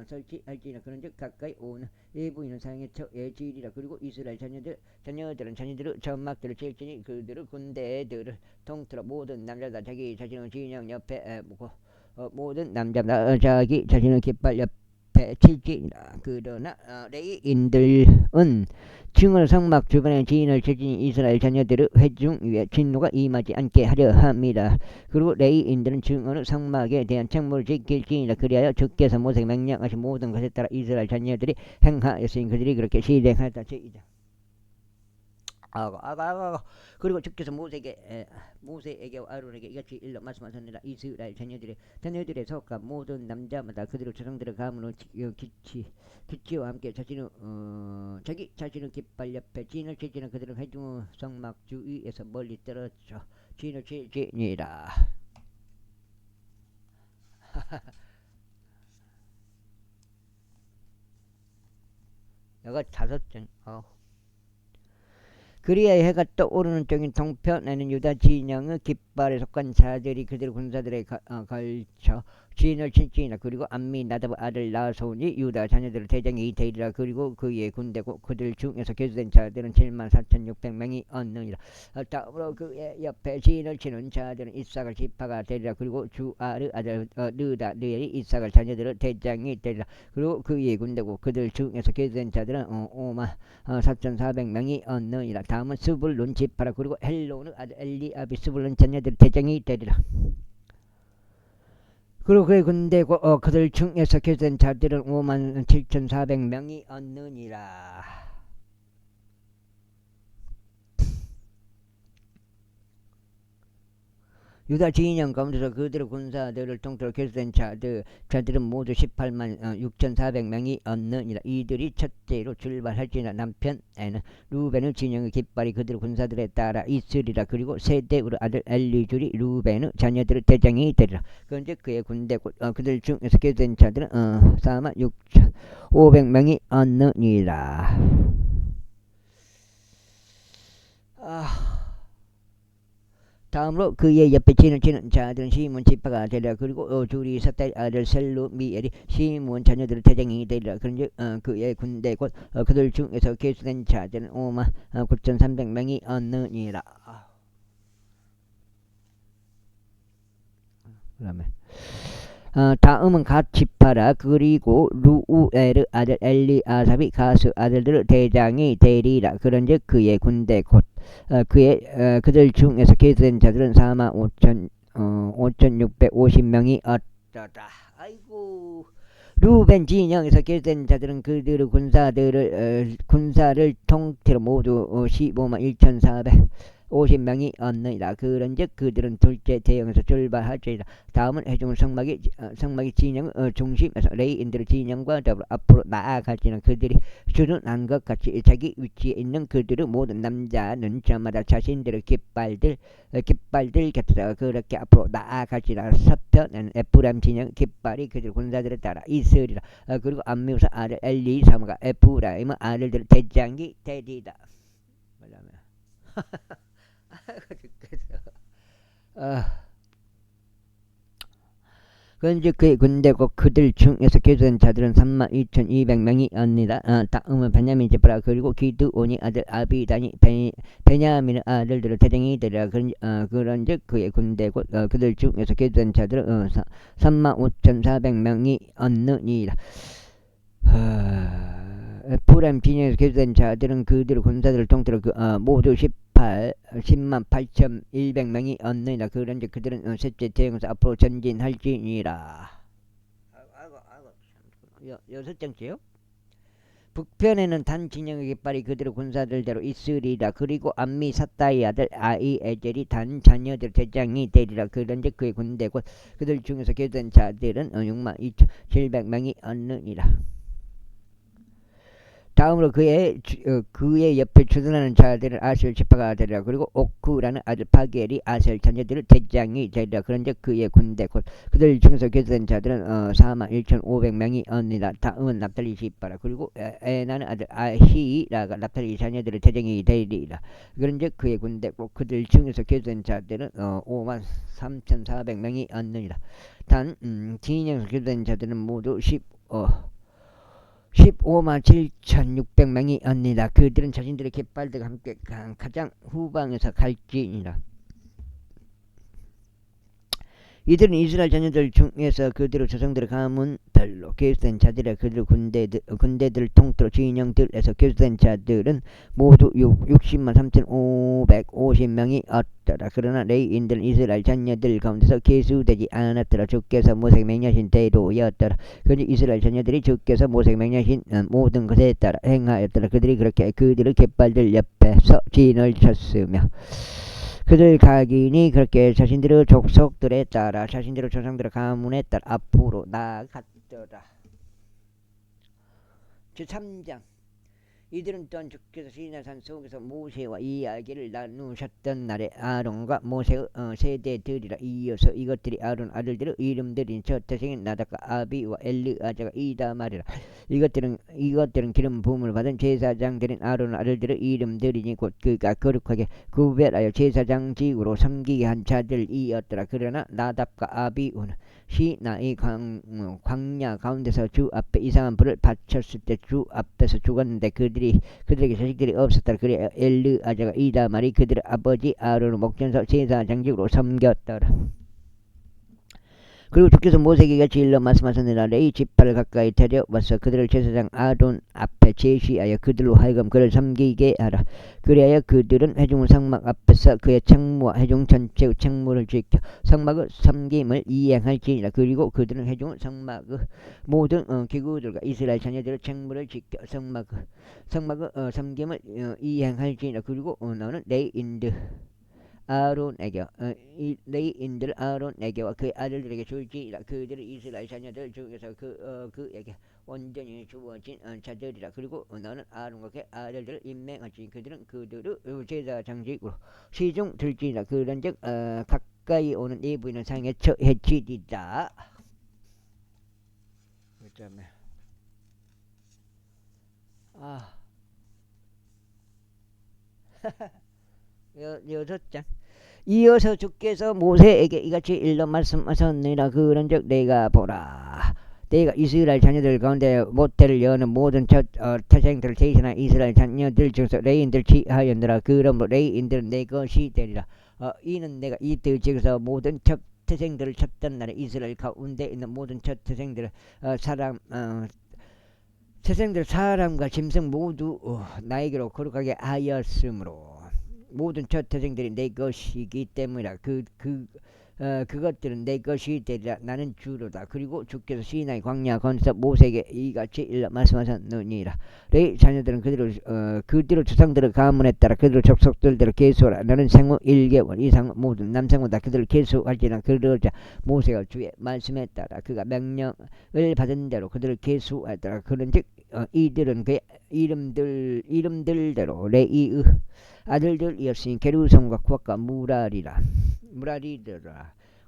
설치할지니. 그런즉 가까이 오는 외부인은 상의 처에 지리라. 그리고 이스라엘 자녀들은 자녀들의 천막들을 칠지니 그들의 군대들을 통틀어 모든 남자다 자기 자신의 진영 옆에 묻고 모든 남자다 자기 자신의 깃발 옆에 칠지니라. 그러나 레위인들은 증언 성막 주변에 지인을 칠지니 이스라엘 자녀들의 회중 위에 진노가 임하지 않게 하려 함이라. 그리고 레위인들은 증언의 성막에 대한 책무를 지킬지니라. 그리하여 주께서 모세에게 명령하신 모든 것에 따라 이스라엘 자녀들이 행하였으니 그들이 그렇게 실행하였다. 제2장. 그리고 주께서 모세에게 아론에게 이같이 일러 말씀하셨느니라. 이스라엘 자녀들의 속한 모든 남자마다 그들의 조상들의 가문의 기치와 함께 자기 자신의 깃발 옆에 진을 치지는 그들은 회중 성막 주위에서 멀리 떨어져 진을 치지니라. 이거 5장. 그리하여 해가 떠오르는 쪽인 동편에는 유다 진영의 깃발에 속한 자들이 그들 군사들에 걸쳐 진을 칠지니라. 그리고 암미 나답의 아들 나손이 유다 자녀들의 대장이 되리라. 그리고 그의 군대고 그들 중에서 계수된 자들은 74,600명이 얻느니라. 다음으로 그의 옆에 진을 치는 자들은 이삭을 지파가 되리라. 그리고 주아르 아들 느다르엘이 이삭을 자녀들의 대장이 되리라. 그리고 그의 군대고 그들 중에서 계수된 자들은 54,400명이 얻느니라. 다음은 스불론 지파라. 그리고 헬론의 아들 엘리압이 스불론 자녀들의 대장이 되리라. 그리고 그의 군대고 그들 중에서 계수된 자들은 57,400명이 얻느니라. 유다 진영 가운데서 그들의 군사들을 통틀어 계수된 자들은 모두 186,400명이 얻느니라. 이들이 첫째로 출발할지나 남편에는 루벤의 진영의 깃발이 그들의 군사들에 따라 있으리라. 그리고 세대의 아들 엘리줄이 루벤의 자녀들의 대장이 되리라. 그런데 그의 군대 그들 중에서 계수된 자들은 46,500명이 얻느니라. 다음으로 그의 옆에 진을 치는 자들은 시몬 지파가 되리라. 그리고 주리 삭달 아들 셀루미엘이 시몬 자녀들의 대장이 되리라. 그런즉 그의 군대 곧 그들 중에서 계수된 자들은 59,300명이 얻느니라. 그다음에 다음은 갓 지파라. 그리고 루우엘의 아들 엘리아삽이 가스 아들들의 대장이 되리라. 그런즉 그의 군대 곧 그들 중에서 계수된 자들은 45,650명이 얻더라. 아이고. 루벤 진영에서 계수된 자들은 그들의 군사를 통틀어 모두 151,450명이 얻느니라. 그런즉 그들은 둘째 대형에서 출발할지니라. 다음은 회중 성막이 진영 중심에서 레위인들의 진영과 더불어 앞으로 나아갈지는 그들이 주둔한 것 같이 자기 위치에 있는 그들의 모든 남자는 저마다 자신들의 깃발들 곁에서 그렇게 앞으로 나아갈지라. 서편에는 에프라임 진영 깃발이 그들 군사들에 따라 있으리라. 그리고 암미우사 아들 엘리사마가 에프라임의 아들들의 대장이 되리라. 뭐냐면 그런즉 그의 군대고 그들 중에서 계수된 자들은 32,200명이 얻니라. 다음은 베냐민 지파라. 그리고 기드온이 아들 아비단이 베냐민의 아들들의 대장이 되리라. 그런즉 그의 군대고 그들 중에서 계수된 자들은 35,400명이 얻느니라. 에프라임 진영에서 계수된 자들은 그들의 군사들을 통틀어 모두 108,100명이 얻느니라. 그런즉 그들은 셋째 대형에서 앞으로 전진할지니라. 6장째요. 북편에는 단 진영의 깃발이 그들의 군사들대로 있으리라. 그리고 암미 삿다의 아들 아이에젤이 단 자녀들 대장이 되리라. 그런즉 그의 군대 곧 그들 중에서 계수된 자들은 62,700명이 얻느니라. 다음으로 그의 옆에 주둔하는 자들은 아셀 지파가 되리라. 그리고 오크라는 아들 바겔이 아셀 자녀들을 대장이 되리라. 그런즉 그의 군대 곧 그들 중에서 교도된 자들은 41,500명이 언니라. 다음은 납달리 지파라. 그리고 에나는 아들 아히라가 납달리 자녀들을 대장이 되리라. 그런즉 그의 군대 곧 그들 중에서 교도된 자들은 53,400명이 얻느니라. 단 진영에서 교도된 자들은 모두 15만 7,600명이 얻니다. 그들은 자신들의 깃발들과 함께 가장 후방에서 갈지니라. 이들은 이스라엘 자녀들 중에서 그들의 조상들의 가문 별로 계수된 자들의 그들 군대들 통틀어 진영들에서 계수된 자들은 모두 60만 3,550명이 얻더라. 그러나 레위인들은 이스라엘 자녀들 가운데서 계수되지 않았더라. 주께서 모세에게 명령하신 대로였더라. 그런즉 이스라엘 자녀들이 주께서 모세에게 명령하신 모든 것에 따라 행하였더라. 그들이 그렇게 그들의 깃발들 옆에서 진을 쳤으며 그들 각인이 그렇게 자신들의 족속들에 따라 자신들의 조상들의 가문에 따라 앞으로 나아갔더라. 제3장 이들은 또한 주께서 시내산 속에서 모세와 이야기를 나누셨던 날에 아론과 모세의 세대들이라. 이어서 이것들이 아론 아들들의 이름들인 첫 태생인 나답과 아비와 엘르아자가 이다말이라. 이것들은 기름 부음을 받은 제사장들인 아론 아들들의 이름들이니 곧 그가 거룩하게 구별하여 제사장직으로 섬기게 한 자들이었더라. 그러나 나답과 아비우는 시나이 광야 가운데서 주 앞에 이상한 불을 바쳤을 때 주 앞에서 죽었는데 그들에게 자식들이 없었더라. 그래 엘르아자가 이다말이 그들의 아버지 아론의 목전에서 제사장직으로 섬겼더라. 그리고 주께서 모세에게 같이 일러 말씀하셨느니라. 레위 지파를 가까이 데려와서 그들을 제사장 아론 앞에 제시하여 그들로 하여금 그를 섬기게 하라. 그리하여 그들은 회중 성막 앞에서 그의 책무와 회중 전체의 책무를 지켜 성막의 섬김을 이행할지니라. 그리고 그들은 회중 성막의 모든 기구들과 이스라엘 자녀들의 책무를 지켜 성막의 섬김을 이행할지니라. 그리고 너는 레위인들 레위인들 아론에게와 그의 아들들에게 줄지니라. 그들은 이스라엘 자녀들 중에서 그에게 온전히 주어진 자들이라. 그리고 너는 아론과 그의 아들들을 임명하지. 그들은 그들의 제사장직으로 시중 들지니라. 그런즉 가까이 오는 네 부인은 상에 처해지리라. 그다음에 여섯 장 이어서 주께서 모세에게 이같이 일러 말씀하셨느니라. 그런즉 내가 보라, 내가 이스라엘 자녀들 가운데 모태를 여는 모든 첫 태생들을 대신한 이스라엘 자녀들 중에서 레위인들 취하였느라. 그러므로 레위인들은 내 것이 되리라. 이는 내가 이들 중에서 모든 첫 태생들을 쳤던 날에 이스라엘 가운데 있는 모든 첫 태생들을 사람과 짐승 모두 나에게로 거룩하게 하였으므로 모든 첫 태생들이 내 것이기 때문이라. 그것들은 내 것이 되리라. 나는 주로다. 그리고 주께서 시나이 광야 건서 모세에게 이같이 일러 말씀하셨느니라. 레위 자녀들은 그들의 조상들의 가문에 따라 그들의 족속들대로 계수하라. 너는 생후 1개월 이상 모든 남성보다 그들을 계수할지나. 그러자 모세가 주의 말씀에 따라 그가 명령을 받은 대로 그들을 계수하더라. 그런즉 이들은 그의 이름들대로 레위의 아들들이었으니 게르손과 쿠앗과 무라리더라.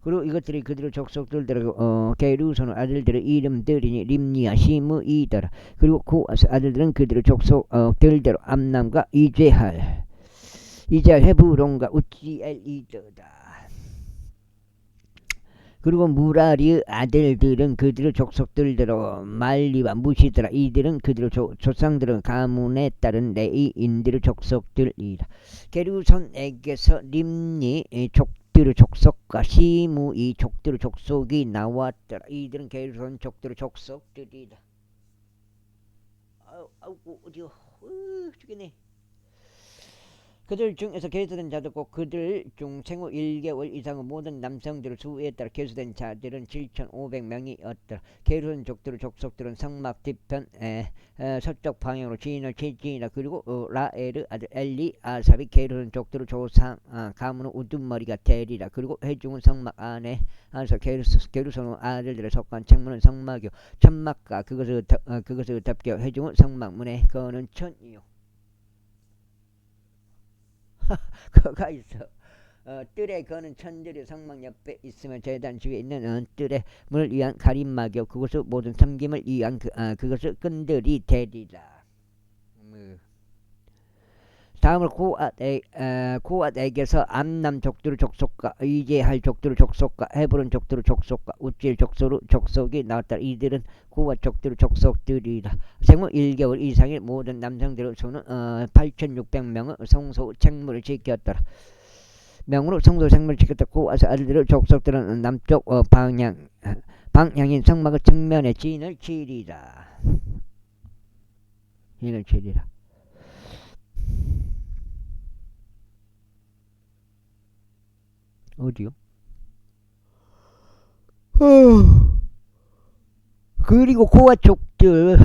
그리고 이것들이 그들의 족속들대로 게르손의 아들들의 이름들이니 림니와 시므이더라. 그리고 쿠앗의 아들들은 그들의 족속들대로 암남과 이제할 헤브론과 우지엘이더라. 그리고 무라리의 아들들은 그들의 족속들대로 말리와 무시더라. 이들은 그들의 조상들의 가문에 따른 레위인들의 족속들이라. 게르손에게서 림니 족들의 족속과 시므이 족들의 족속이 나왔더라. 이들은 게르손 족들의 족속들이라. 아우 어디요? 죽겠네. 그들 중에서 계수된 자도 꼭 그들 중 생후 1개월 이상의 모든 남성들 수에 따라 계수된 자들은 7,500명이었더라. 계수된 족들의 족속들은 성막 뒤편에 서쪽 방향으로 지인을 지진이라. 그리고 라엘의 아들 엘리 아삽이 계수된 족들의 조상 가문의 우두머리가 되리라. 그리고 회중은 성막 안에 안에서 게르손의 아들들의 속한 책문은 성막이요 천막과 그것을 덮겨 회중은 성막문에 거는 천이요. 그가 있어. 뜰에 거는 천들이 성막 옆에 있으면 제단 주위에 있는 뜰에 문을 위한 가림막이요 그것을 모든 섬김을 위한 그것을 끈들이 되리라. 다음으로 고앗에게서 암남 족들의 족속과 이제할 족들의 족속과 헤브론 족들의 족속과 우질 족속이 나왔다. 이들은 고앗 족들의 족속들이라. 생후 1개월 이상의 모든 남성들의 수는 8,600명의 성소 책무를 지켰더라. 명으로 성소 책무를 지켰다. 고앗의 아들들의 족속들은 남쪽 방향인 성막의 측면에 진을 치리라. 어디요? 그리고 고아 족들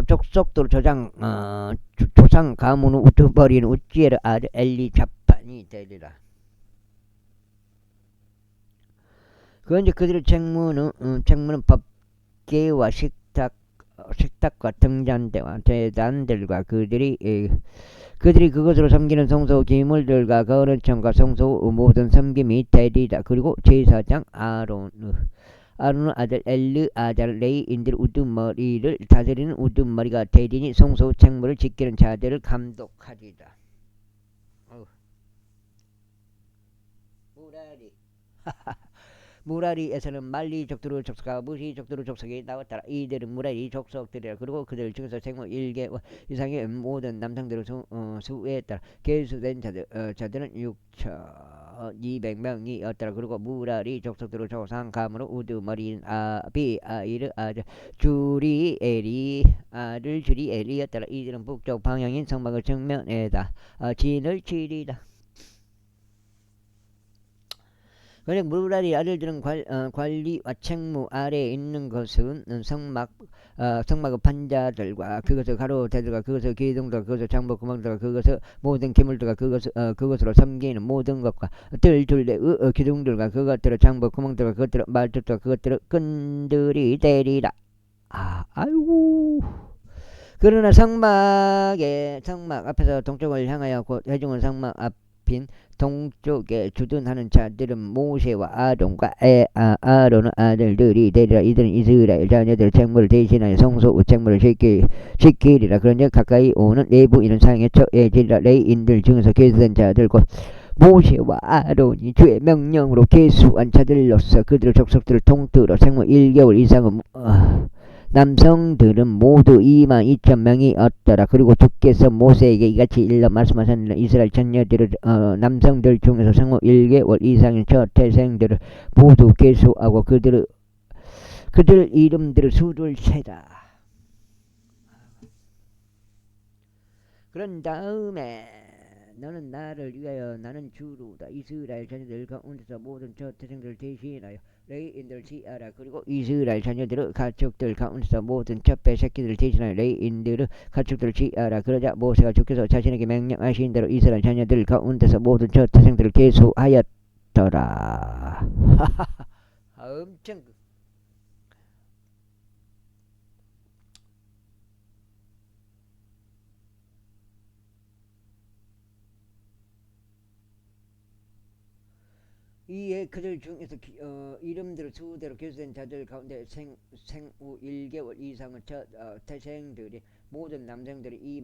족속들 조상 가문의 우두머리는 우찌엘의 아들 엘리자판이 되리라. 그런데 그들의 책무는 법계와 식탁과 등잔대와 제단들과 그들이 그것으로 섬기는 성소 기물들과 거론천과 성소 모든 섬김이 되리라. 그리고 제사장 아론의 아들 엘르아잘 레이인들 우두머리를 다스리는 우두머리가 되리니 성소 책무를 지키는 자들을 감독하리라. 무라리에서는 말리 족들의 족속과 무시 족들의 족속이 나왔더라. 이들은 무라리 족속들이라. 그리고 그들 중에서 생후 1개월 이상의 모든 남성들의 수에 따라 계수된 자들은 6,200명이었더라. 그리고 무라리 족속들의 조상 가문의 우두머리인 아비아일의 아들 주리엘이었더라. 이들은 북쪽 방향인 성막의 정면에다 진을 치리라. 그래 무라리 아들들은 관리와 책무 아래에 있는 것은 성막의 판자들과 그것의 가로대들과 그것의 기둥들과 그것의 장부 구멍들과 그것의 모든 기물들과 그것으로 섬기는 모든 것과 둘레의 기둥들과 그것들의 장부 구멍들과 그것들의 말뚝과 그것들의 끈들이 되리라. 아이고. 그러나 성막 앞에서 동쪽을 향하여 곧 회중은 성막 앞인 동쪽에 주둔하는 자들은 모세와 아론의 아들들이 되리라. 이들은 이스라엘 자녀들의 책무를 대신하여 성소 책무를 지키리라. 그런즉 가까이 오는 내부인은 상에 처해지리라. 레위인들 중에서 계수된 자들 곧 모세와 아론이 주의 명령으로 계수한 자들로서 그들의 족속들을 통틀어 생후 1개월 이상의 남성들은 모두 22,000명이었더라. 그리고 주께서 모세에게 이같이 일러 말씀하셨느니라. 이스라엘 자녀들의 남성들 중에서 생후 1개월 이상의 저 태생들을 모두 계수하고 그들 이름들을 수를 세라. 그런 다음에 너는 나를 위하여 나는 주로다. 이스라엘 자녀들 가운데서 모든 저 태생들을 대신하여 레위인들을 지하라. 그리고 이스라엘 자녀들의 가축들 가운데서 모든 첫 새끼들을 대신하여 레위인들의 가축들을 지하라. 그러자 모세가 주께서 자신에게 명령하신 대로 이스라엘 자녀들 가운데서 모든 첫 태생들을 계수하였더라. 엄청 이에 그들 중에서 이름들을 수대로 계수된 자들 가운데 생후 1개월 이상의 첫 태생들이 모든 남성들이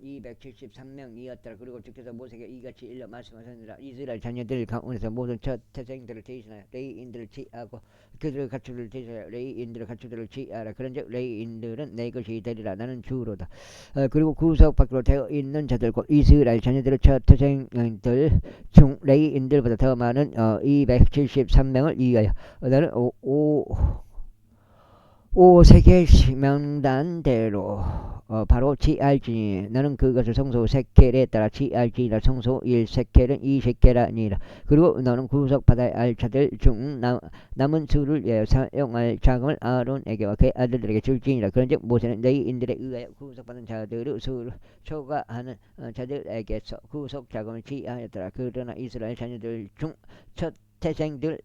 22,273명이었더라. 그리고 주께서 모세에게 이같이 일러 말씀하셨느니라. 이스라엘 자녀들 가운데서 모든 첫 태생들을 대신하여 레위인들을 지하고 그들의 가축들을 대신하여 레위인들의 가축들을 지하라. 그런즉 레위인들은 내 것이 되리라. 나는 주로다. 그리고 구석 밖으로 되어 있는 자들 곧 이스라엘 자녀들의 첫 태생들 중 레위인들보다 더 많은 273명을 위하여 나는 세계시 명단대로 바로 지알지니 너는 그것을 성소 세켈에 따라 지알지니라. 성소 1세켈은 2세켈아니라. 그리고 너는 구속받아야 할 자들 중 남은 수를 위하여 사용할 자금을 아론에게와 그의 아들들에게 줄지니라. 그런즉 모세는 너희인들에 의하여 구속받은 자들의 수를 초과하는 자들에게서 구속 자금을 지하였더라. 그러나 이스라엘 자녀들 중 첫 태생들에게서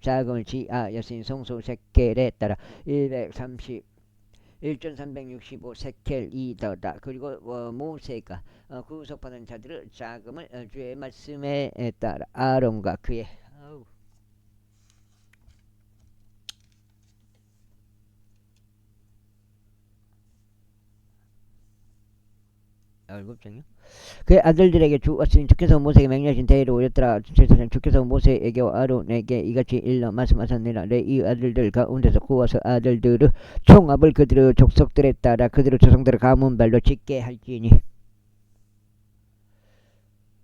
자금을 지하였으니 성소 세켈에 따라 135 세켈이더라. 그리고 모세가 구속받은 자들의 자금을 주의 말씀에 따라 아론과 그의 얼굴증이요? 그의 아들들에게 주었으니 주께서 모세에게 명령하신 대로 올렸더라. 주께서 모세에게와 아론에게 이같이 일러 말씀하셨느니라. 이 아들들 가운데서 구워서 아들들의 총합을 그들의 족속들에 따라 그들의 조상들의 가문별로 짓게 할지니.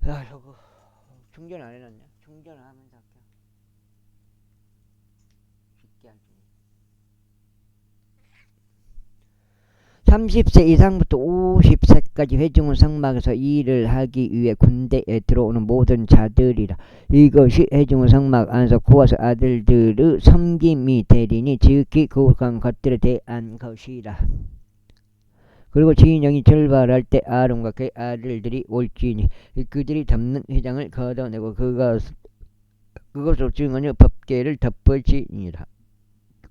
저거 충전 안 해놨냐? 충전하면서 할게요. 짓게 할지니. 30세 이상부터 50세까지 회중은 성막에서 일을 하기 위해 군대에 들어오는 모든 자들이라. 이것이 회중은 성막 안에서 구워서 아들들의 섬김이 되리니 지극히 거룩한 것들에 대한 것이라. 그리고 진영이 출발할 때 아론과 그의 아들들이 올지니 그들이 덮는 휘장을 걷어내고 그것으로 증언의 법궤를 덮을지니라.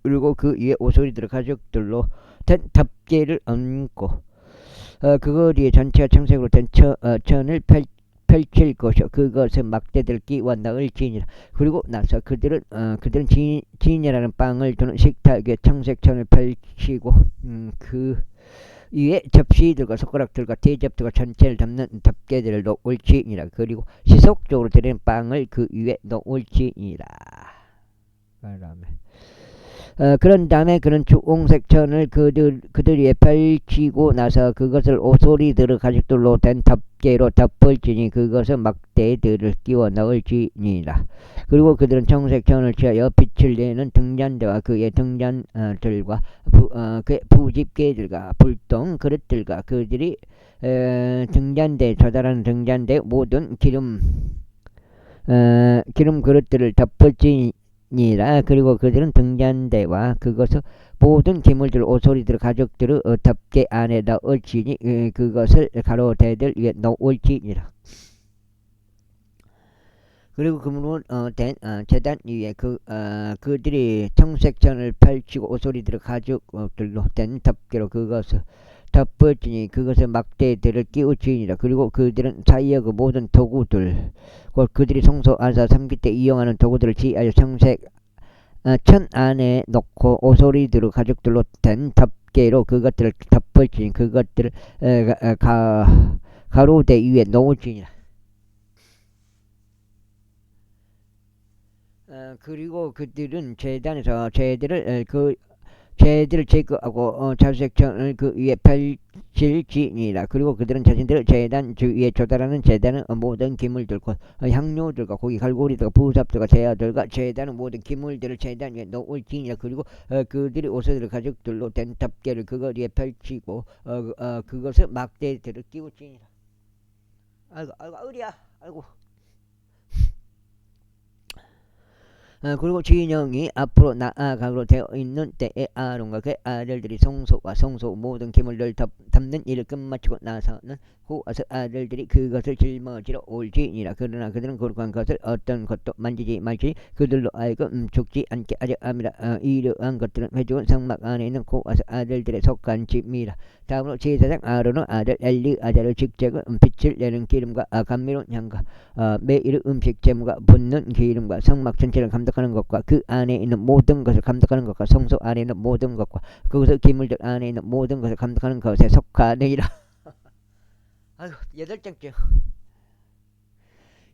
그리고 그 위에 오소리들의 가죽들로 된 덮개를 얹고 그거리에 전체가 청색으로 된 천을 펼칠 것이요 그것은 막대들 끼워 넣을지니라. 그리고 나서 그들은 진이라는 빵을 두는 식탁 위에 청색천을 펼치고 그 위에 접시들과 숟가락들과 대접들과 전체를 담는 덮개들을 놓을지니라. 그리고 시속적으로 드리는 빵을 그 위에 놓을지니라. 그런 다음에 그는 주홍색 천을 그들 위에 펼치고 나서 그것을 오소리들의 가죽들로 된 덮개로 덮을지니 그것은 막대들을 끼워 넣을지니라. 그리고 그들은 청색 천을 취하여 빛을 내는 등잔대와 그의 등잔들과 그의 부집개들과 불똥 그릇들과 그들이 등잔대 저달하는 등잔대 모든 기름 그릇들을 덮을지니라. 그리고 그들은 등잔대와 그것을 모든 기물들 오소리들 가죽들의 덮개 안에 넣을지니 그것을 가로대들 위에 놓을지니라. 그리고 금으로 된 제단 위에 그들이 청색천을 펼치고 오소리들의 가죽들로 된 덮개로 그것을 덮을지니 그것을 막대들을 끼울지니라. 그리고 그들은 사이의 그 모든 도구들 곧 그들이 성소 안에서 섬길 때 이용하는 도구들을 지하여 청색 천 안에 놓고 오소리들의 가죽들로 된 덮개로 그것들을 덮을지니 그것들을 가로대 위에 놓을지니라. 그리고 그들은 제단에서 제들을 제거하고 자수색천을 그 위에 펼칠지니라. 그리고 그들은 자신들의 제단 주위에 조달하는 제단은 모든 기물들 곧 향료들과 고기 갈고리들과 부삽들과 제아들과 제단은 모든 기물들을 제단 위에 놓을지니라. 그리고 그들이 오소리들 가죽들로 된 덮개를 그것 위에 펼치고 그것을 막대들을 끼울지니라. 아이고 어리야 아이고. 그리고 진영이 앞으로 나아가기로 되어 있는 때에 아론과 그의 아들들이 성소와 성소 모든 기물을 담는 일을 끝마치고 나서는 후아서 아들들이 그것을 짊어지러 올지니라. 그러나 그들은 거룩한 것을 어떤 것도 만지지 말지 그들로 하여금 죽지 않게 하려 함이라. 이러한 것들은 회중은 성막 안에 있는 후아서 아들들의 속한 집이라. 다음으로 제사장 아론의 아들 엘리아잘의 직책은 빛을 내는 기름과 감미로운 향과 매일의 음식 제무가 붓는 기름과 성막 전체를 감독하는 것과 그 안에 있는 모든 것을 감독하는 것과 성소 안에 있는 모든 것과 그것의 기물들 안에 있는 모든 것을 감독하는 것에 속하느니라. 아이고 8장째.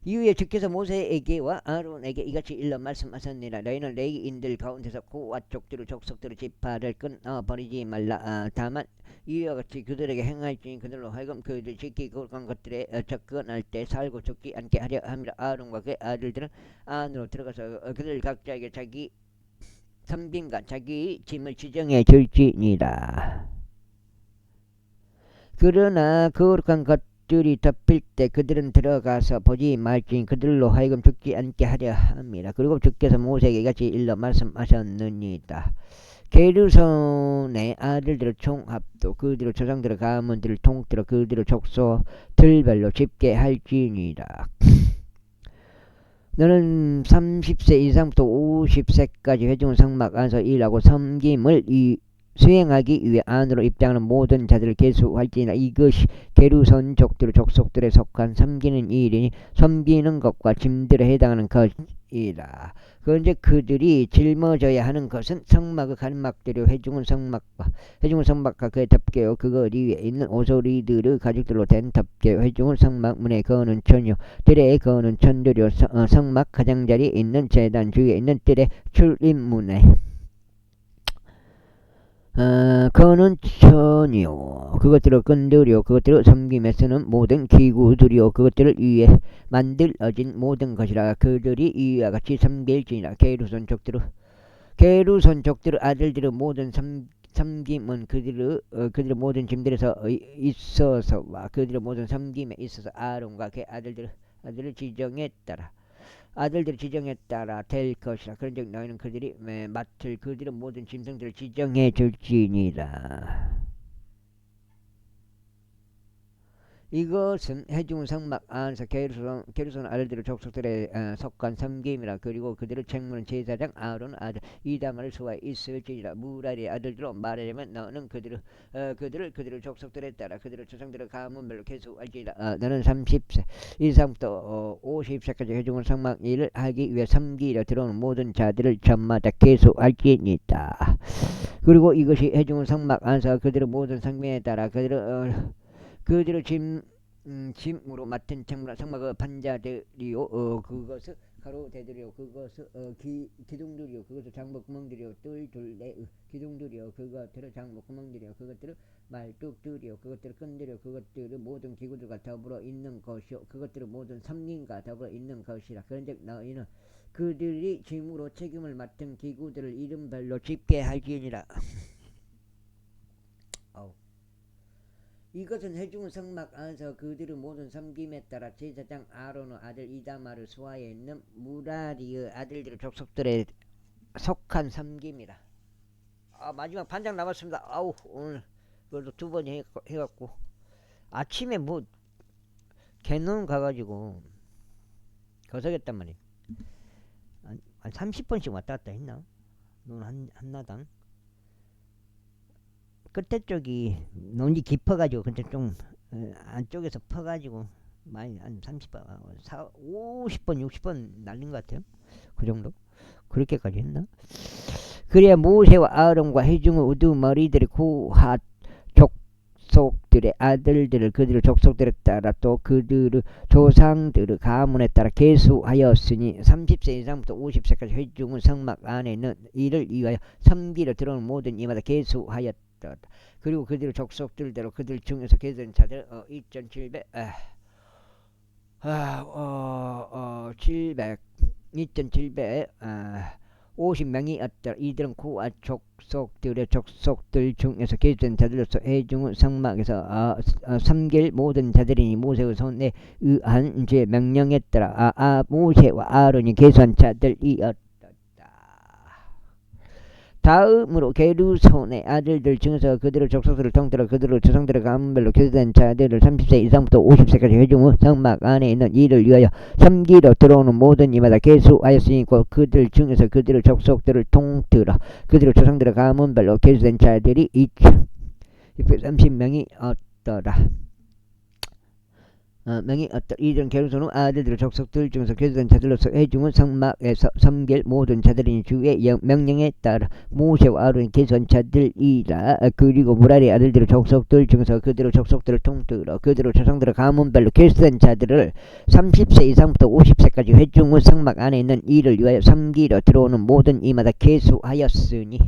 이후에 주께서 모세에게와 아론에게 이같이 일러 말씀하셨느니라. 너희는 레위인들 가운데서 고와 족들의 족속들의 지파를 끊어버리지 말라. 다만 이와 같이 그들에게 행할지니 그들로 하여금 그들이 지키기 거룩한 것들에 접근할 때 살고 죽지 않게 하려 함이라. 아론과 그의 아들들은 안으로 들어가서 그들 각자에게 자기 선빈과 자기 짐을 지정해 줄지니라. 그러나 거룩한 것들이 덮일 때 그들은 들어가서 보지 말지니 그들로 하여금 죽지 않게 하려 합니다. 그리고 주께서 모세에게 이같이 일러 말씀하셨느니라. 게르손의 아들들의 총합도 그들의 조상들의 가문들을 통틀어 그들의 족속들별로 집계할지니라. 너는 30세 이상부터 50세까지 회중 성막 안에서 일하고 섬김을 수행하기 위해 안으로 입장하는 모든 자들을 계수할지니라. 이것이 게르손족들의 족속들에 속한 섬기는 일이니 섬기는 것과 짐들에 해당하는 것이라. 그런데 그들이 짊어져야 하는 것은 성막의 간막들이요 회중은 성막과 그의 덮개요 그것 위에 있는 오소리들의 가죽들로 된 덮개요 회중은 성막 문에 거는 천이요 뜰에 거는 천들이요 성막 가장자리에 있는 제단 주위에 있는 뜰의 출입문에 거는 천이요 그것들을 끈들이요 그것들을 섬김에 쓰는 모든 기구들이요 그것들을 위해 만들어진 모든 것이라. 그들이 이와 같이 섬길지니라. 게르손족들의 아들들의 모든 섬김은 그들의 모든 짐들에서 있어서와 그들의 모든 섬김에 있어서 아론과 그의 아들을 지정에 따라 될 것이라. 그런즉 너희는 그들이 맡을 그들의 모든 짐승들을 지정해 줄지니라. 이것은 회중 성막 안에서 게르손 아들들의 족속들에 속한 섬김이라. 그리고 그들의 책무는 제사장 아론 아들 이다말을 수하에 있을지니라. 무라리의 아들들로 말하자면 너는 그들의 족속들에 따라 그들의 조상들의 가문별로 계수할지니라. 너는 30세 이상부터 50세까지 회중 성막 일을 하기 위해 섬기려 들어오는 모든 자들을 전마다 계수할지니라. 그리고 이것이 회중 성막 안에서 그들의 모든 성명에 따라 그들의 짐으로 맡은 책무라. 성막의 판자들이요 그것은 가로대들이요 그것은 기둥들이요 그것은 장목구멍들이요 뜰둘레의 기둥들이요 그것들은 장목구멍들이요 그것들은 말뚝들이요 그것들은 끈들이요 그것들은 모든 기구들과 더불어 있는 것이요 그것들은 모든 섬김과 더불어 있는 것이라. 그런즉 너희는 그들이 짐으로 책임을 맡은 기구들을 이름별로 집계할지니라. 이것은 회중 성막 안에서 그들의 모든 섬김에 따라 제사장 아론의 아들 이다말의 수하에 있는 무라리의 아들들의 족속들에 속한 섬김이라. 마지막 반장 남았습니다. 오늘 그래도 2번 해갖고 아침에 개논 가가지고 거서겠단 말이야. 한 30번씩 왔다 갔다 했나? 논 한나당 끝에 쪽이 논이 깊어가지고 근데 좀 안쪽에서 퍼가지고 많이 한 30번, 50번, 60번 날린 것 같아요. 그 정도? 그렇게까지 했나? 그래야 모세와 아론과 회중의 우두머리들의 고핫 족속들의 아들들을 그들의 족속들에 따라 또 그들의 조상들의 가문에 따라 계수하였으니 30세 이상부터 50세까지 회중은 성막 안에 있는 이를 위하여 섬기러 들어오는 모든 이마다 계수하였다. 그리고 그들의 족속들대로 그들 중에서 계수된 자들 2,750명이었더라. 이들은 고아 족속들의 족속들 중에서 계수된 자들로서 회중의 성막에서 섬길 모든 자들이니 모세의 손에 의한 죄 명령했더라. 모세와 아론이 계수한 자들이었다. 다음으로 게르손의 아들들 중에서 그들의 족속들을 통틀어 그들의 조상들의 가문별로 계수된 자들을 30세 이상부터 50세까지 회중의 성막 안에 있는 이를 위하여 섬기러 들어오는 모든 이마다 계수하였으니 그들 중에서 그들의 족속들을 통틀어 그들의 조상들의 가문별로 계수된 자들이 2,630명이었더라. 이들은 게르손의 아들들의 족속들 중에서 계수된 자들로서 회중은 성막에서 섬길 모든 자들이니 주의 명령에 따라 모세와 아론이 계수한 자들이라. 그리고 무라리 아들들의 족속들 중에서 그들의 족속들을 통틀어 그들의 조상들의 가문별로 계수된 자들을 30세 이상부터 50세까지 회중의 성막 안에 있는 이를 위하여 섬기러 들어오는 모든 이마다 계수하였으니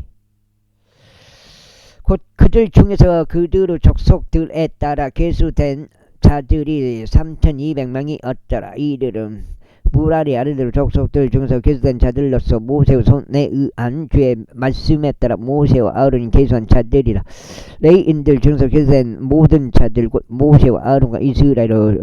곧 그들 중에서 그들의 족속들에 따라 계수된 자들이 3,200명이었더라. 이들은 물 아래 아래대로 족속들 중에서 계수된 자들로서 모세의 손에 의한 주의 말씀에 따라 모세와 아론이 계수한 자들이라. 레위인들 중에서 계수된 모든 자들 곧 모세와 아론과 이스라엘의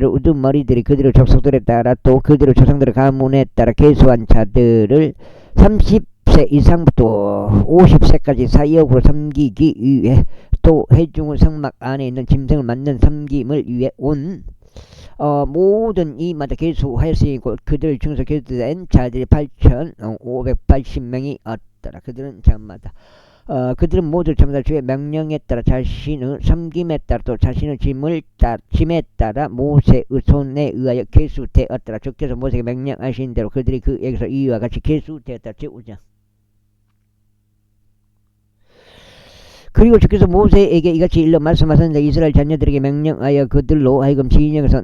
우두머리들이 그들의 족속들에 따라 또 그들의 조상들의 가문에 따라 계수한 자들을 30세 이상부터 50세까지 사역으로 섬기기 위해 또 회중의 성막 안에 있는 짐승을 맞는 섬김을 위해 온 모든 이마다 계수하였으니 그들 중에서 계수된 자들이 8,580명이 없더라. 그들은 자마다 그들은 모두 자마다 주의 명령에 따라 자신의 섬김에 따라 또 자신의 짐에 따라 모세의 손에 의하여 계수되었더라. 주께서 모세에게 명령하신 대로 그들이 그에게서 이와 같이 계수되었다. 제5장. 그리고 주께서 모세에게 이같이 일러 말씀하셨는데 이스라엘 자녀들에게 명령하여 그들로 하여금 진영에서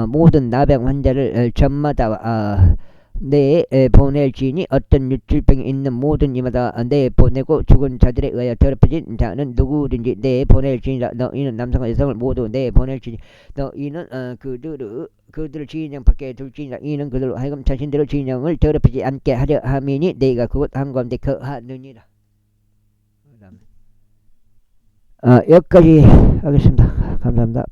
모든 나병 환자를 전마다 내 보낼지니 어떤 육질병이 있는 모든 이마다 내 보내고 죽은 자들에 의하여 더럽혀진 자는 누구든지 내 보낼지니라. 너희는 남성과 여성을 모두 내 보낼지니 너희는 그들을 진영 밖에 둘지니라. 이는 그들로 하여금 자신들의 진영을 더럽히지 않게 하려 함이니 내가 그곳 한가운데 거하느니라. 여기까지 하겠습니다. 감사합니다.